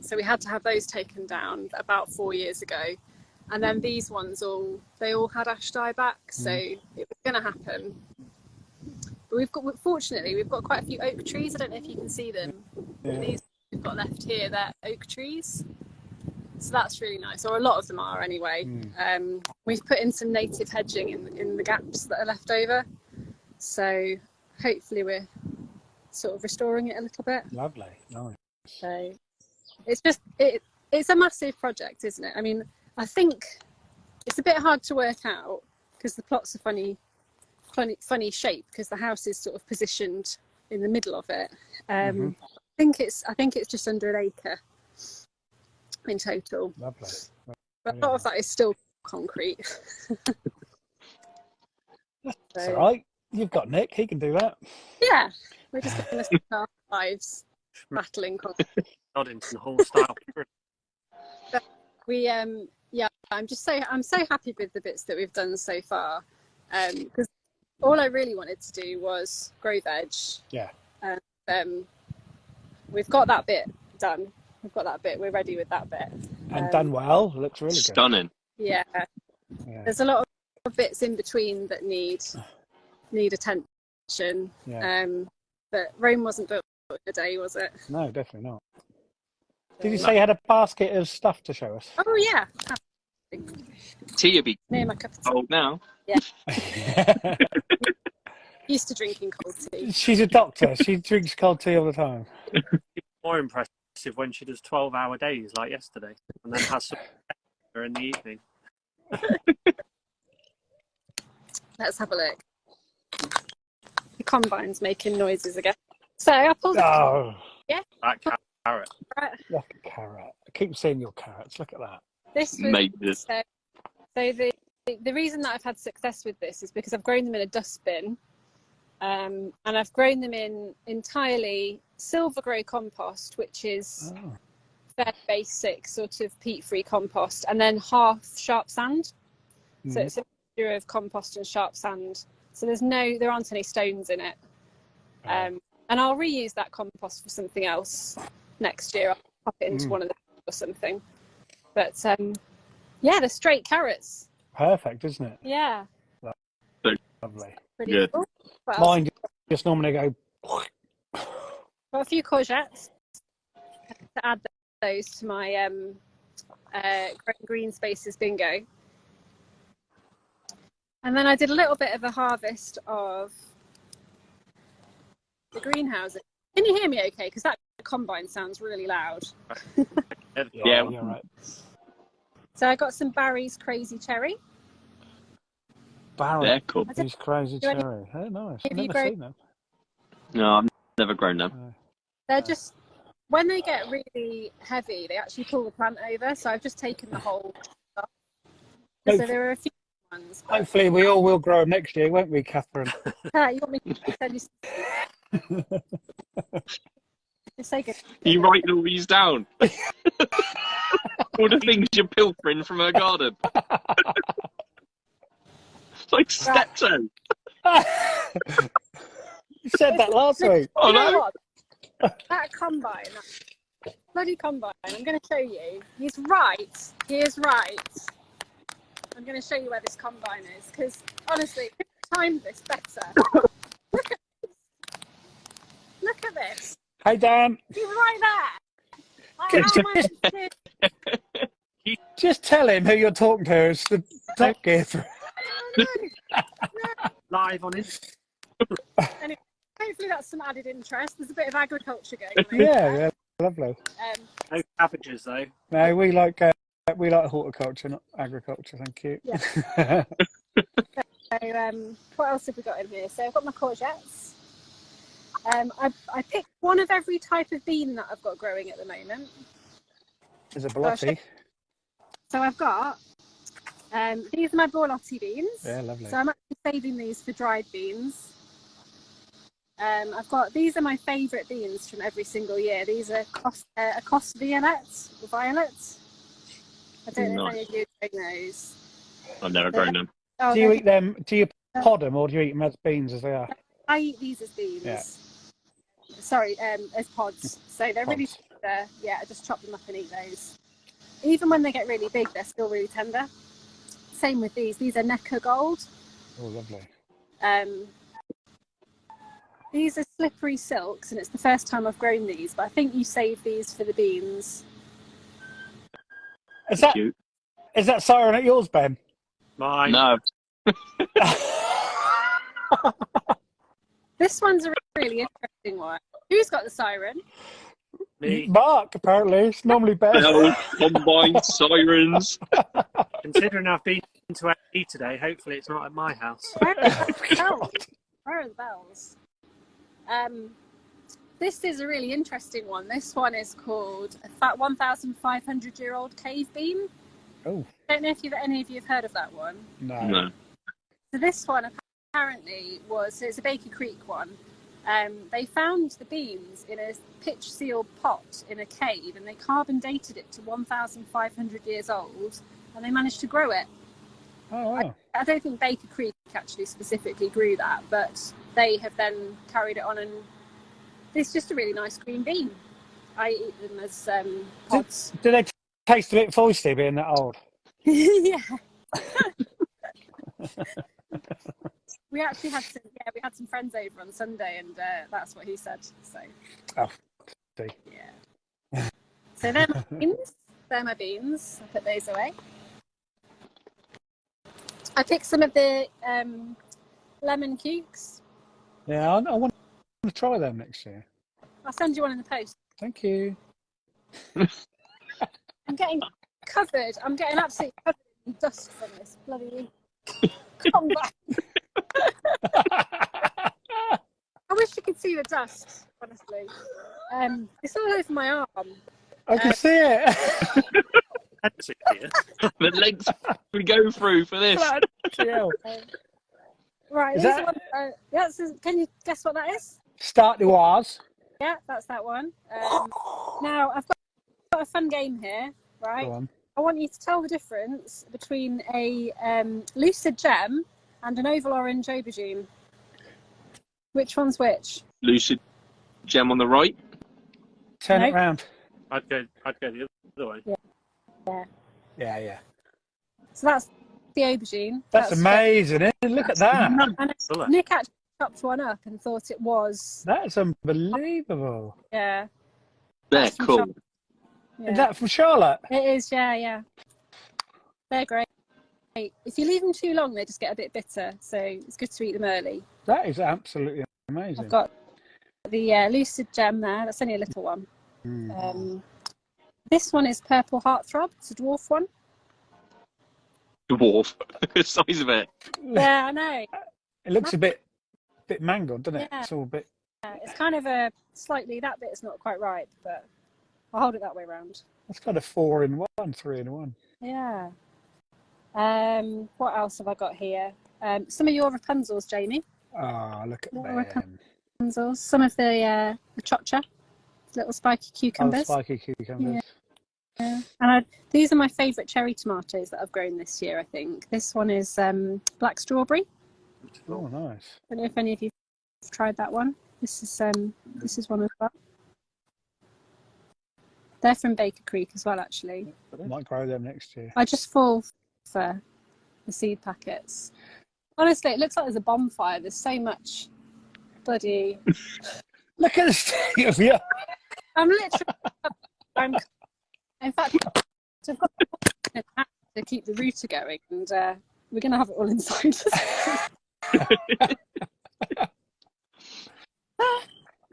So we had to have those taken down about 4 years ago. And then these ones they all had ash dieback, so it was going to happen. But fortunately we've got quite a few oak trees. I don't know if you can see them. Yeah. These we've got left here, they're oak trees. So that's really nice, or a lot of them are anyway. We've put in some native hedging in the gaps that are left over. So hopefully we're sort of restoring it a little bit. Lovely. Nice. So it's just, it's a massive project, isn't it? I mean, I think it's a bit hard to work out because the plot's a funny shape because the house is sort of positioned in the middle of it. I think it's just under an acre in total. Lovely. But a lot of that is still concrete. That's all right. You've got Nick. He can do that. Yeah, we're just going to spend our lives battling concrete. Noddington Hall style. We I'm so happy with the bits that we've done so far, because all I really wanted to do was grow veg. Yeah. We've got that bit done. We're ready with that bit. And done well. Looks really good. Stunning. Yeah. There's a lot of bits in between that need attention. Yeah. But Rome wasn't built in a day, was it? No, definitely not. Did you say you had a basket of stuff to show us? Oh yeah. Tea will be Near my cup of tea. cold now. Used to drinking cold tea. She's a doctor. She drinks cold tea all the time. More impressive when she does 12-hour days like yesterday and then has some in the evening. Let's have a look. The combine's making noises again. So I pulled it. Oh, That carrot. Right. like a carrot. I keep seeing your carrots. Look at that. This was Made this. so the reason that I've had success with this is because I've grown them in a dustbin, and I've grown them in entirely silver grey compost, which is fairly basic sort of peat-free compost, and then half sharp sand. So it's a mixture of compost and sharp sand. So there aren't any stones in it. And I'll reuse that compost for something else next year. I'll pop it into one of them or something. But they're straight carrots. Perfect, isn't it? Yeah. Lovely. Pretty Good. cool. What else? Mine just normally go. Got a few courgettes to add those to my green spaces bingo. And then I did a little bit of a harvest of the greenhouses. Can you hear me okay? Because that combine sounds really loud. Yeah. You're right. So I got some Barry's Crazy Cherry. Barry. They're cool. These crazy Do any- cherry. Oh, nice. Have I've you never grown- seen them. No, I've never grown them. They're just, when they get really heavy, they actually pull the plant over. So I've just taken the whole stuff. So there are a few ones. But, Hopefully, we all will grow next year, won't we, Kathryn? you want me to send you just take it. You writing all these down? All the things you're pilfering from her garden. It's like Steptoe. You said that last week. Oh You know no! what? That combine, that bloody combine, I'm going to show you. He's right. He is right. I'm going to show you where this combine is, because honestly, if I timed this better. Look at this. Hey, Dan. He's right there. Just tell him who you're talking to. It's the Top Gear. Live on it. Anyway, hopefully that's some added interest. There's a bit of agriculture going on. Yeah, lovely. No cabbages though. No, we like horticulture, not agriculture. Thank you. Yeah. So, what else have we got in here? So I've got my courgettes. I picked one of every type of bean that I've got growing at the moment. There's a Belotti. So I've got these are my Borlotti beans. Yeah, lovely. So I'm actually saving these for dried beans. I've got these are my favourite beans from every single year. These are Coste Violet. I don't know if any of you have grown those. I've never grown them. Oh, Do you eat them? Do you pod them, or do you eat them as beans as they are? I eat these as beans. Yeah. Sorry, as pods. So they're really tender. Yeah, I just chop them up and eat those. Even when they get really big, they're still really tender. Same with these. These are Necker Gold. Oh, lovely. These are slippery silks, and it's the first time I've grown these, but I think you save these for the beans. Is that Cute. is that siren at yours, Ben? Mine. No. This one's a really interesting one. Who's got the siren? Me. Mark, apparently. It's normally Ben. Bells, combine, sirens. Considering I've been to AE today, hopefully it's not at my house. Where are the bells? Where are the bells? This is a really interesting one. This one is called a 1,500-year-old cave bean. Oh. I don't know if any of you have heard of that one. No. So this one apparently it's a Baker Creek one. They found the beans in a pitch sealed pot in a cave, and they carbon dated it to 1,500 years old, and they managed to grow it. Oh, wow. I don't think Baker Creek actually specifically grew that, but they have then carried it on, and it's just a really nice green bean. I eat them as pods. Do they taste a bit foisty being that old? Yeah. We actually had some friends over on Sunday, and that's what he said. So. Oh, see. Yeah. So they're my beans. They're my beans. I put those away. I picked some of the lemon cukes. Yeah, I want to try them next year. I'll send you one in the post. Thank you. I'm getting covered. I'm getting absolutely covered in dust from this bloody combine. I wish you could see the dust, honestly. It's all over my arm. I can see it. The lengths we go through for this. Right, Is here's that- one. Can you guess what that is? Start noirs. Yeah, that's that one. Now, I've got a fun game here, right? Go on. I want you to tell the difference between a lucid gem and an oval orange aubergine. Which one's which? Lucid gem on the right. Turn it No. round. I'd go the other way. Yeah. So that's the aubergine. That's amazing, isn't it? Look at that. And Colour. Nick actually chopped one up and thought it was. That's unbelievable. Yeah. They're That's from cool. Charlotte. Yeah. Is that from Charlotte? It is, yeah. They're great. If you leave them too long, they just get a bit bitter. So it's good to eat them early. That is absolutely amazing. I've got the lucid gem there. That's only a little one. This one is purple heartthrob. It's a dwarf one. Dwarf. The size of it. Yeah, I know. It looks a bit mangled, doesn't it? Yeah. It's all a bit. It's kind of a slightly, that bit's not quite ripe, but I'll hold it that way around. It's kind of 4 in 1, 3 in 1. Yeah. What else have I got here? Some of your Rapunzels, Jamie. Ah, look at Little them. Rapunzels. Some of the chocha, little spiky Oh, cucumbers. spiky cucumbers. Yeah. And these are my favourite cherry tomatoes that I've grown this year, I think. This one is black strawberry. Oh, nice. I don't know if any of you have tried that one. This is one as well. They're from Baker Creek as well, actually. Might grow them next year. I just fall for the seed packets. Honestly, it looks like there's a bonfire. There's so much bloody. Look at the state of you. I'm literally. In fact, I've got to keep the router going, and we're going to have it all inside us.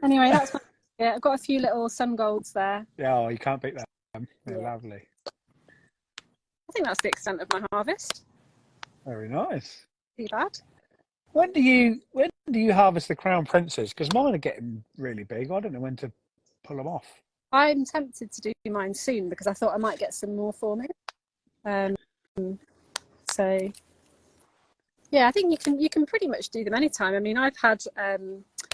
Anyway, that's my. Yeah, I've got a few little sun golds there. Yeah, oh, you can't beat that. They're Yeah. lovely. I think that's the extent of my harvest. Very nice. Too bad. When do you harvest the crown princes? Because mine are getting really big. I don't know when to pull them off. I'm tempted to do mine soon because I thought I might get some more for me. So yeah, I think you can pretty much do them anytime. I mean, I've had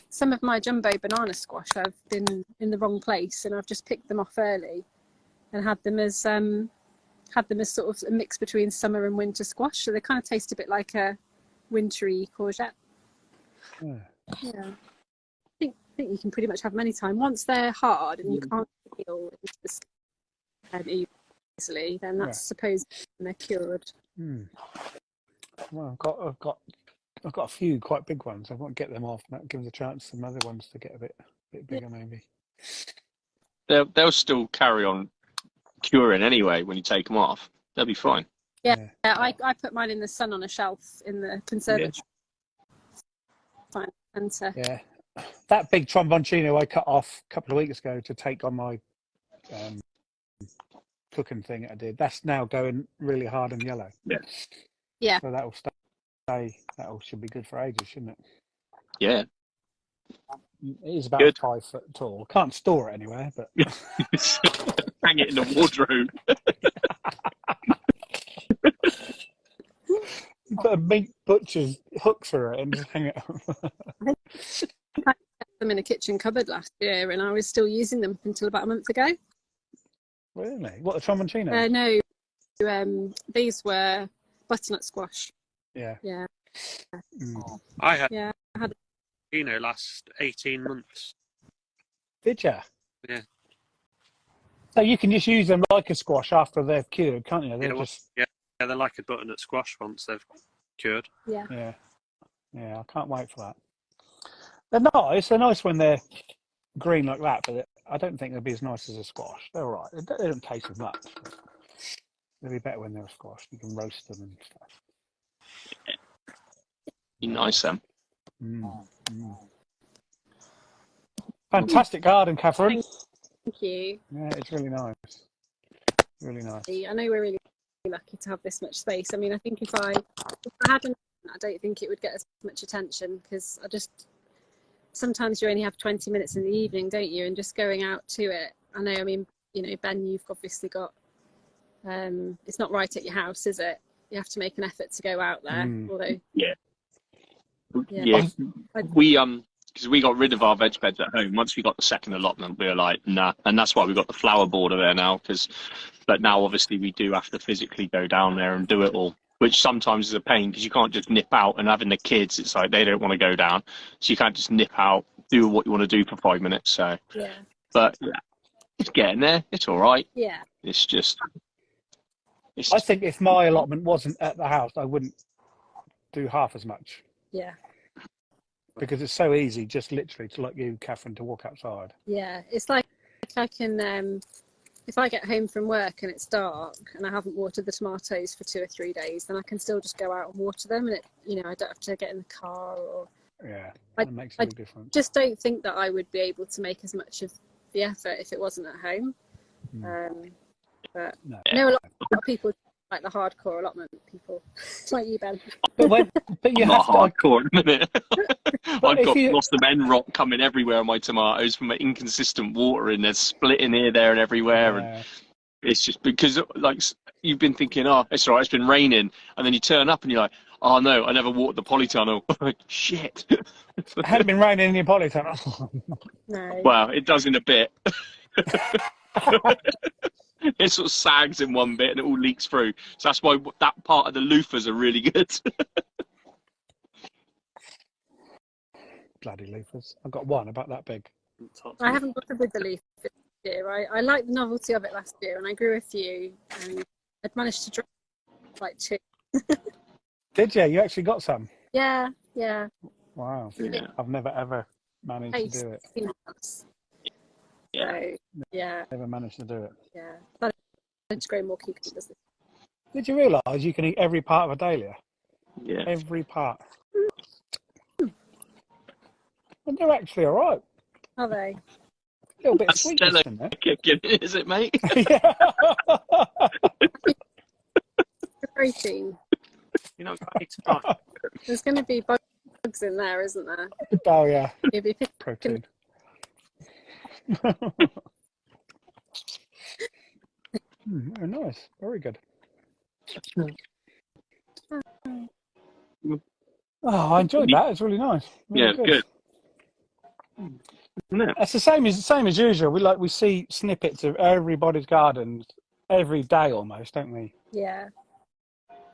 some of my jumbo banana squash. I've been in the wrong place and I've just picked them off early and had them as sort of a mix between summer and winter squash. So they kind of taste a bit like a wintry courgette. Yeah. Yeah. I think you can pretty much have them anytime. Once they're hard and you can't peel into the skin easily, then that's supposed they're cured. Well, I've got a few quite big ones. I want to get them off. And that gives a chance some other ones to get a bit bigger, maybe. They'll still carry on curing anyway when you take them off. They'll be fine. Yeah. I put mine in the sun on a shelf in the conservatory. Fine. And yeah, that big tromboncino I cut off a couple of weeks ago to take on my cooking thing I did. That's now going really hard and yellow. Yeah. So that'll stay. That should be good for ages, shouldn't it? Yeah. It is about Good. 5 foot tall. Can't store it anywhere, but Hang it in the wardrobe. you put a meat butcher's hook through it and just hang it up. I kept them in a kitchen cupboard last year and I was still using them until about a month ago. Really? What, the tromboncino? No, these were butternut squash. Yeah. Yeah. I had a last 18 months. Did you? Yeah. So you can just use them like a squash after they're cured, can't you? They're They're like a butternut squash once they've cured. Yeah. Yeah, I can't wait for that. They're nice. They're nice when they're green like that, but I don't think they'll be as nice as a squash. They're all right. They don't taste as much. They'll be better when they're a squash. You can roast them and stuff. Be nice, then. Fantastic garden, Kathryn. Thank you. Yeah, it's really nice. Really nice. I know we're really lucky to have this much space. I mean, I think if I hadn't, I don't think it would get as much attention because sometimes you only have 20 minutes in the evening, don't you? And just going out to it. I know, I mean, you know, Ben, you've obviously got, it's not right at your house, is it? You have to make an effort to go out there. Although, Yeah. We because we got rid of our veg beds at home. Once we got the second allotment, we were like, nah. And that's why we got the flower border there now. But now, obviously, we do have to physically go down there and do it all, which sometimes is a pain because you can't just nip out. And having the kids, it's like they don't want to go down. So you can't just nip out, do what you want to do for 5 minutes. So, but yeah, it's getting there. It's all right. Yeah. It's just. I think if my allotment wasn't at the house, I wouldn't do half as much. Yeah. Because it's so easy, just literally to like you, Kathryn, to walk outside. Yeah, it's like I can, if I get home from work and it's dark and I haven't watered the tomatoes for 2 or 3 days, then I can still just go out and water them, and I don't have to get in the car or. Yeah, that makes a big difference. Just don't think that I would be able to make as much of the effort if it wasn't at home. But I know a lot of people like the hardcore allotment people, like you, Ben. But you Not have to. hardcore in a minute. I've got you- lots of end rock coming everywhere on my tomatoes from inconsistent watering. They're splitting here, there, and everywhere, and it's just because like you've been thinking, oh, it's all right, it's been raining, and then you turn up and you're like, oh no, I never watered the polytunnel. Shit. It hadn't been raining in your polytunnel. No. Well, it does in a bit. It sort of sags in one bit and it all leaks through. So that's why that part of the loofahs are really good. Bloody loofahs. I've got one about that big. I haven't bothered with the leaf this year. I liked the novelty of it last year and I grew a few and I'd managed to drop like 2. Did you? You actually got some? Yeah. Wow. Yeah. I've never ever managed to do it. Greenhouse. Yeah. So, yeah. Never managed to do it. Yeah. Started to grow more cucumbers. Did you realise you can eat every part of a dahlia? Yeah. Every part. And they're actually all right. Are they? A little bit of That's sweetness Stella in there. kicking, is it, mate? Yeah. The protein. You know, it's not. There's going to be bugs in there, isn't there? Oh, yeah. You'll be picking. Protein. Very nice. Very good. Oh, I enjoyed that. It's really nice. Really Yeah, good. No. It's the same as usual. We see snippets of everybody's gardens every day almost, don't we? Yeah.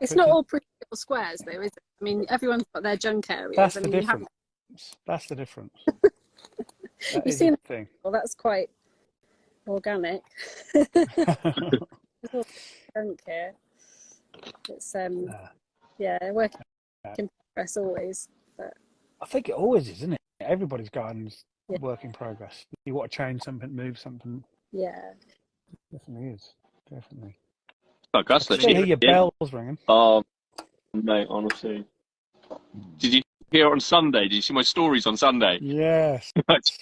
It's not all pretty little squares, though, is it? I mean, everyone's got their junk areas. That's I the mean, you difference. haven't. That's the difference. You've That is seen the thing. Well, that's quite organic. There's all junk here. It's yeah, working in progress always. But I think it always is, isn't it? Everybody's garden's Yeah. work in progress. You want to change something, move something. yeah, Definitely is. Definitely. Oh, Gus, I still hear your bells ringing. Oh, mate, honestly. Did you hear it on Sunday? Did you see my stories on Sunday? Yes.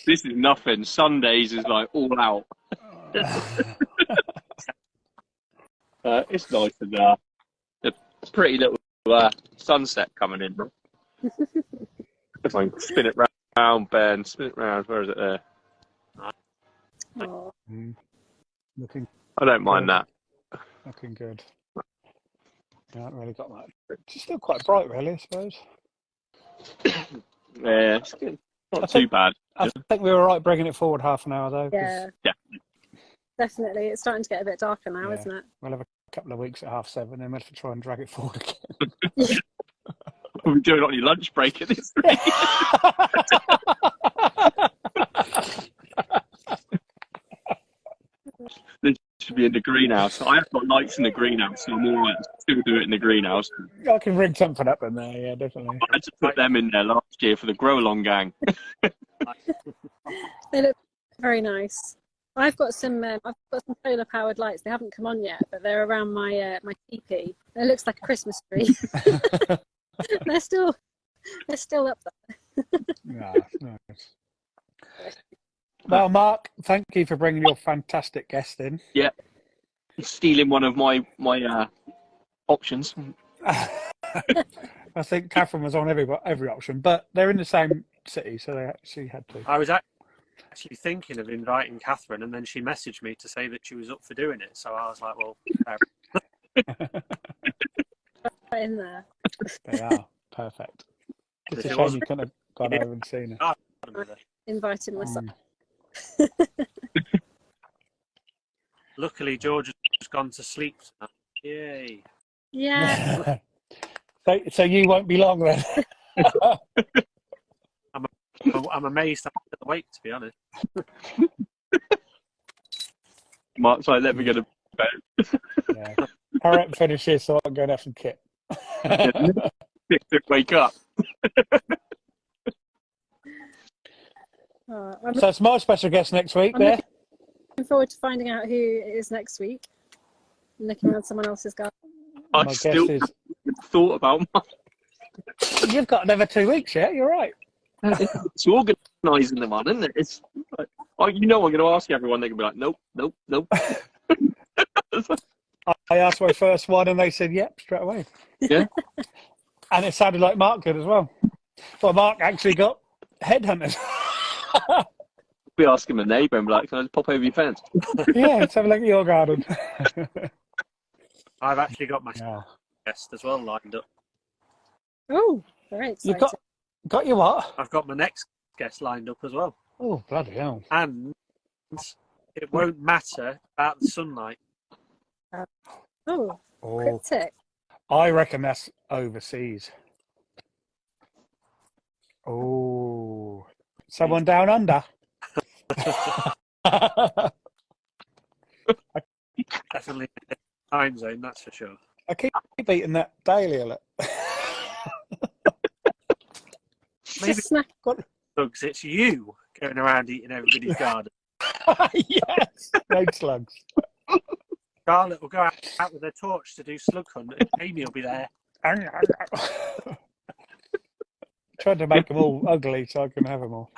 This is nothing. Sundays is like all out. It's nice and a pretty little sunset coming in. If I can spin it round, Ben, spin it round. Where is it there? oh, Looking I don't mind that. looking good. I haven't really got that. It's still quite bright, really, I suppose. Yeah, it's good. Not I too think- bad. I think we were right bringing it forward half an hour, though. 'cause yeah, Yeah. definitely. It's starting to get a bit darker now, Yeah. isn't it? We'll have a couple of weeks at 7:30, then we'll have to try and drag it forward again. We're doing it on your lunch break at this rate. This should be in the greenhouse. I have got lights in the greenhouse, so I'm all right. Still do it in the greenhouse. I can rig something up in there, yeah, definitely. I had to put them in there last year for the Grow Along gang. They look very nice. I've got some solar powered lights. They haven't come on yet, but they're around my my teepee. It looks like a Christmas tree. they're still up there. Yeah, nice. Well, Mark, thank you for bringing your fantastic guest in. Yeah. Stealing one of my options. I think Kathryn was on every option, but they're in the same city, so they actually had to. I was actually thinking of inviting Kathryn, and then she messaged me to say that she was up for doing it. So I was like, well, Right in there. They are perfect. It's a If it shame wasn't- you couldn't have gone over and seen it. Inviting myself. Luckily, George has gone to sleep now. Yay. Yeah. So you won't be long then. I'm amazed I'm still awake, to be honest. Mark's like, let me go to bed. Yeah. Hurry up and finish this so I can go and have some kit. Wake up. I'm So it's my special guest next week there. looking forward to finding out who it is next week. I'm looking around someone else's garden. I My still guess thought about You've got another 2 weeks, yeah? You're right. it's organising them on, isn't it? It's like, oh, you know, I'm going to ask everyone. They can be like, nope, nope, nope. I asked my first one and they said, yep, straight away. Yeah. And it sounded like Mark did as well. Well, Mark actually got headhunters. We ask him a neighbour and be like, can I just pop over your fence? Yeah, let's have a look at your garden. I've actually got my Yeah. guest as well lined up. Oh, very exciting. You've got your what? I've got my next guest lined up as well. Oh, bloody hell. And it won't matter about the sunlight. Oh, Oh, cryptic. I reckon that's overseas. Oh, someone down under. Definitely time zone, that's for sure. I keep eating that daily. Look. Maybe Just snack. slugs. It's you going around eating everybody's garden. Yes, road slugs. Charlotte will go out with her torch to do slug hunt, and Amy will be there. Trying to make them all ugly so I can have them all.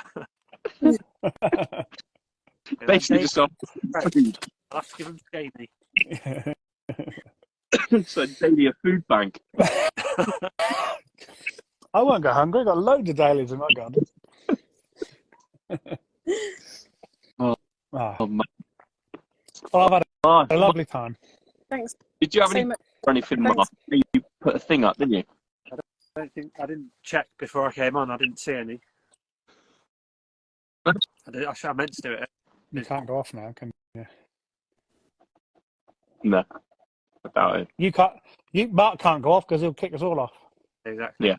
Basically, just off food. I'll have to give them to Amy. So daily a food bank. I won't go hungry. I've got loads of dailies in my garden. Oh, Oh, man. well, I've had Oh, a lovely time. Thanks did you have so any much. or anything, Thanks. Mark? You put a thing up, didn't you? I didn't check before I came on. I didn't see any. I meant to do it. You can't go off now, can you? No, I doubt it. You can't. Mark can't go off because he'll kick us all off. Exactly.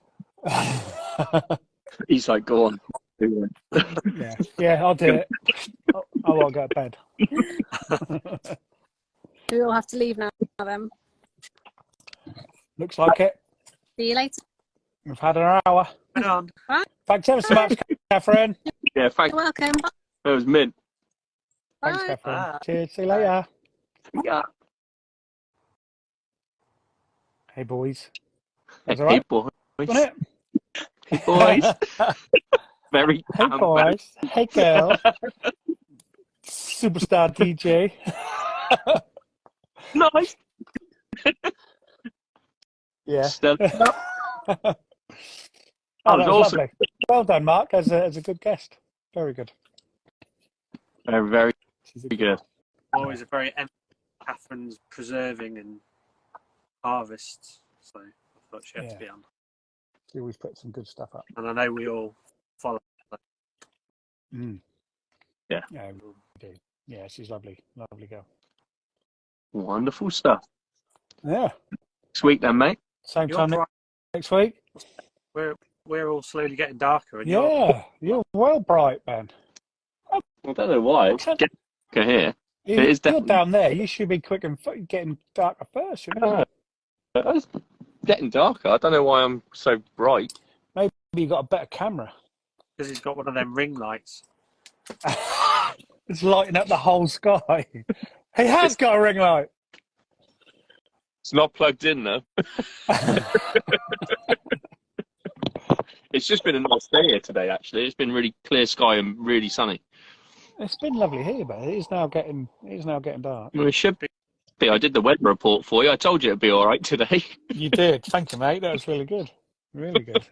He's like, go on. Do it. Yeah, I'll do it. I won't go to bed. We all have to leave now then. Looks like it. See you later. We've had an hour. Right on. Thanks ever so much, Kathryn. Yeah, thanks. You're welcome. That was mint. Thanks, Bye. Kathryn. Cheers. See you later. Yeah. Hey, boys. That's Hey, all right. boys. Wasn't it? Hey, boys. Very Hey, damn boys. Hey, girl. Superstar DJ. bad. Nice. Yeah. Still- Oh, was that was awesome. lovely. Well done, Mark, as a good guest. Very good. Very, very She's a good. Always a very Kathryn's preserving and harvests. So I thought she had to Yeah. be on. She always puts some good stuff up. And I know we all follow. Mm. Yeah. Yeah, we do. Yeah, she's lovely. Lovely girl. Wonderful stuff. Yeah. Next week then, mate. Same You're time bright. next week. We're all slowly getting darker. And Yeah. You're well bright, man. I don't know why. It's getting darker here. It is You're definitely- down there. You should be quick and getting darker first, shouldn't you? It's getting darker. I don't know why I'm so bright. Maybe you got a better camera. because he's got one of them ring lights. It's lighting up the whole sky. He has got a ring light. It's not plugged in though. It's just been a nice day here today, actually. It's been really clear sky and really sunny. It's been lovely here, but it is now getting dark. Well, it should be. I did the weather report for you. I told you it'd be all right today. You did. Thank you, mate. That was really good. Really good.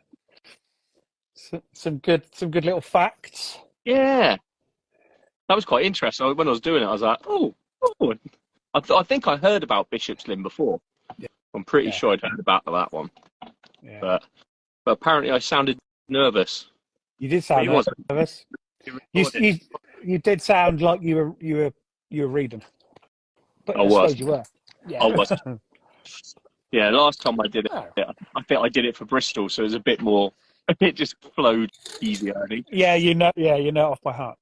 Some good little facts. Yeah. That was quite interesting. When I was doing it, I was like, oh. I think I heard about Bishop's Lynn before. Yeah. I'm pretty Yeah. sure I'd heard about that one. Yeah. But apparently I sounded nervous. You did sound You wasn't. nervous. You did sound like you were reading. But I I was. suppose you were. Yeah. I was. Yeah, last time I did it, Oh. I think I did it for Bristol, so it was a bit more, it just flowed easier, I think. Yeah, you know it off by heart.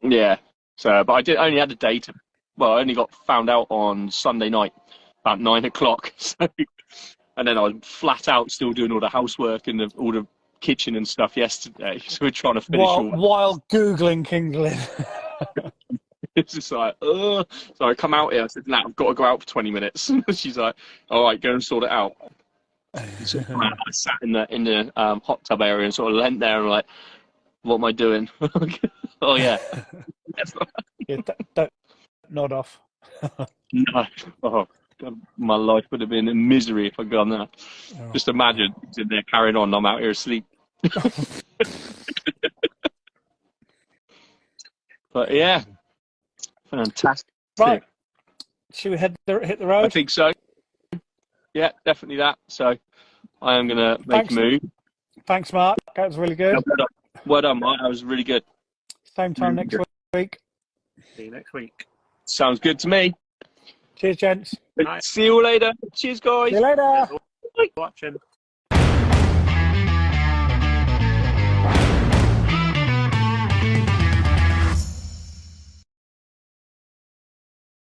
Yeah. So, but I only had a day to, well, I only got found out on Sunday night, about 9 o'clock. So, and then I was flat out still doing all the housework and all the kitchen and stuff yesterday. So we're trying to finish all While Googling King's Lynn. It's just like, ugh. So I come out here, I said, nah, I've got to go out for 20 minutes. She's like, all right, go and sort it out. So I sat in the hot tub area and sort of leant there and like, what am I doing? Oh, yeah. Yeah, don't nod off. No. Oh, God, my life would have been in misery if I'd done that. Oh. Just imagine sitting there carrying on, I'm out here asleep. But yeah, fantastic. Right. Should we hit the road? I think so. Yeah, definitely that. So I am going to make Thanks. a move. Thanks, Mark. That was really good. Well done, Mike. That was really good. Same time next week. See you next week. Sounds good to me. Cheers, gents. Right. See you later. Cheers, guys. See you later. Watching.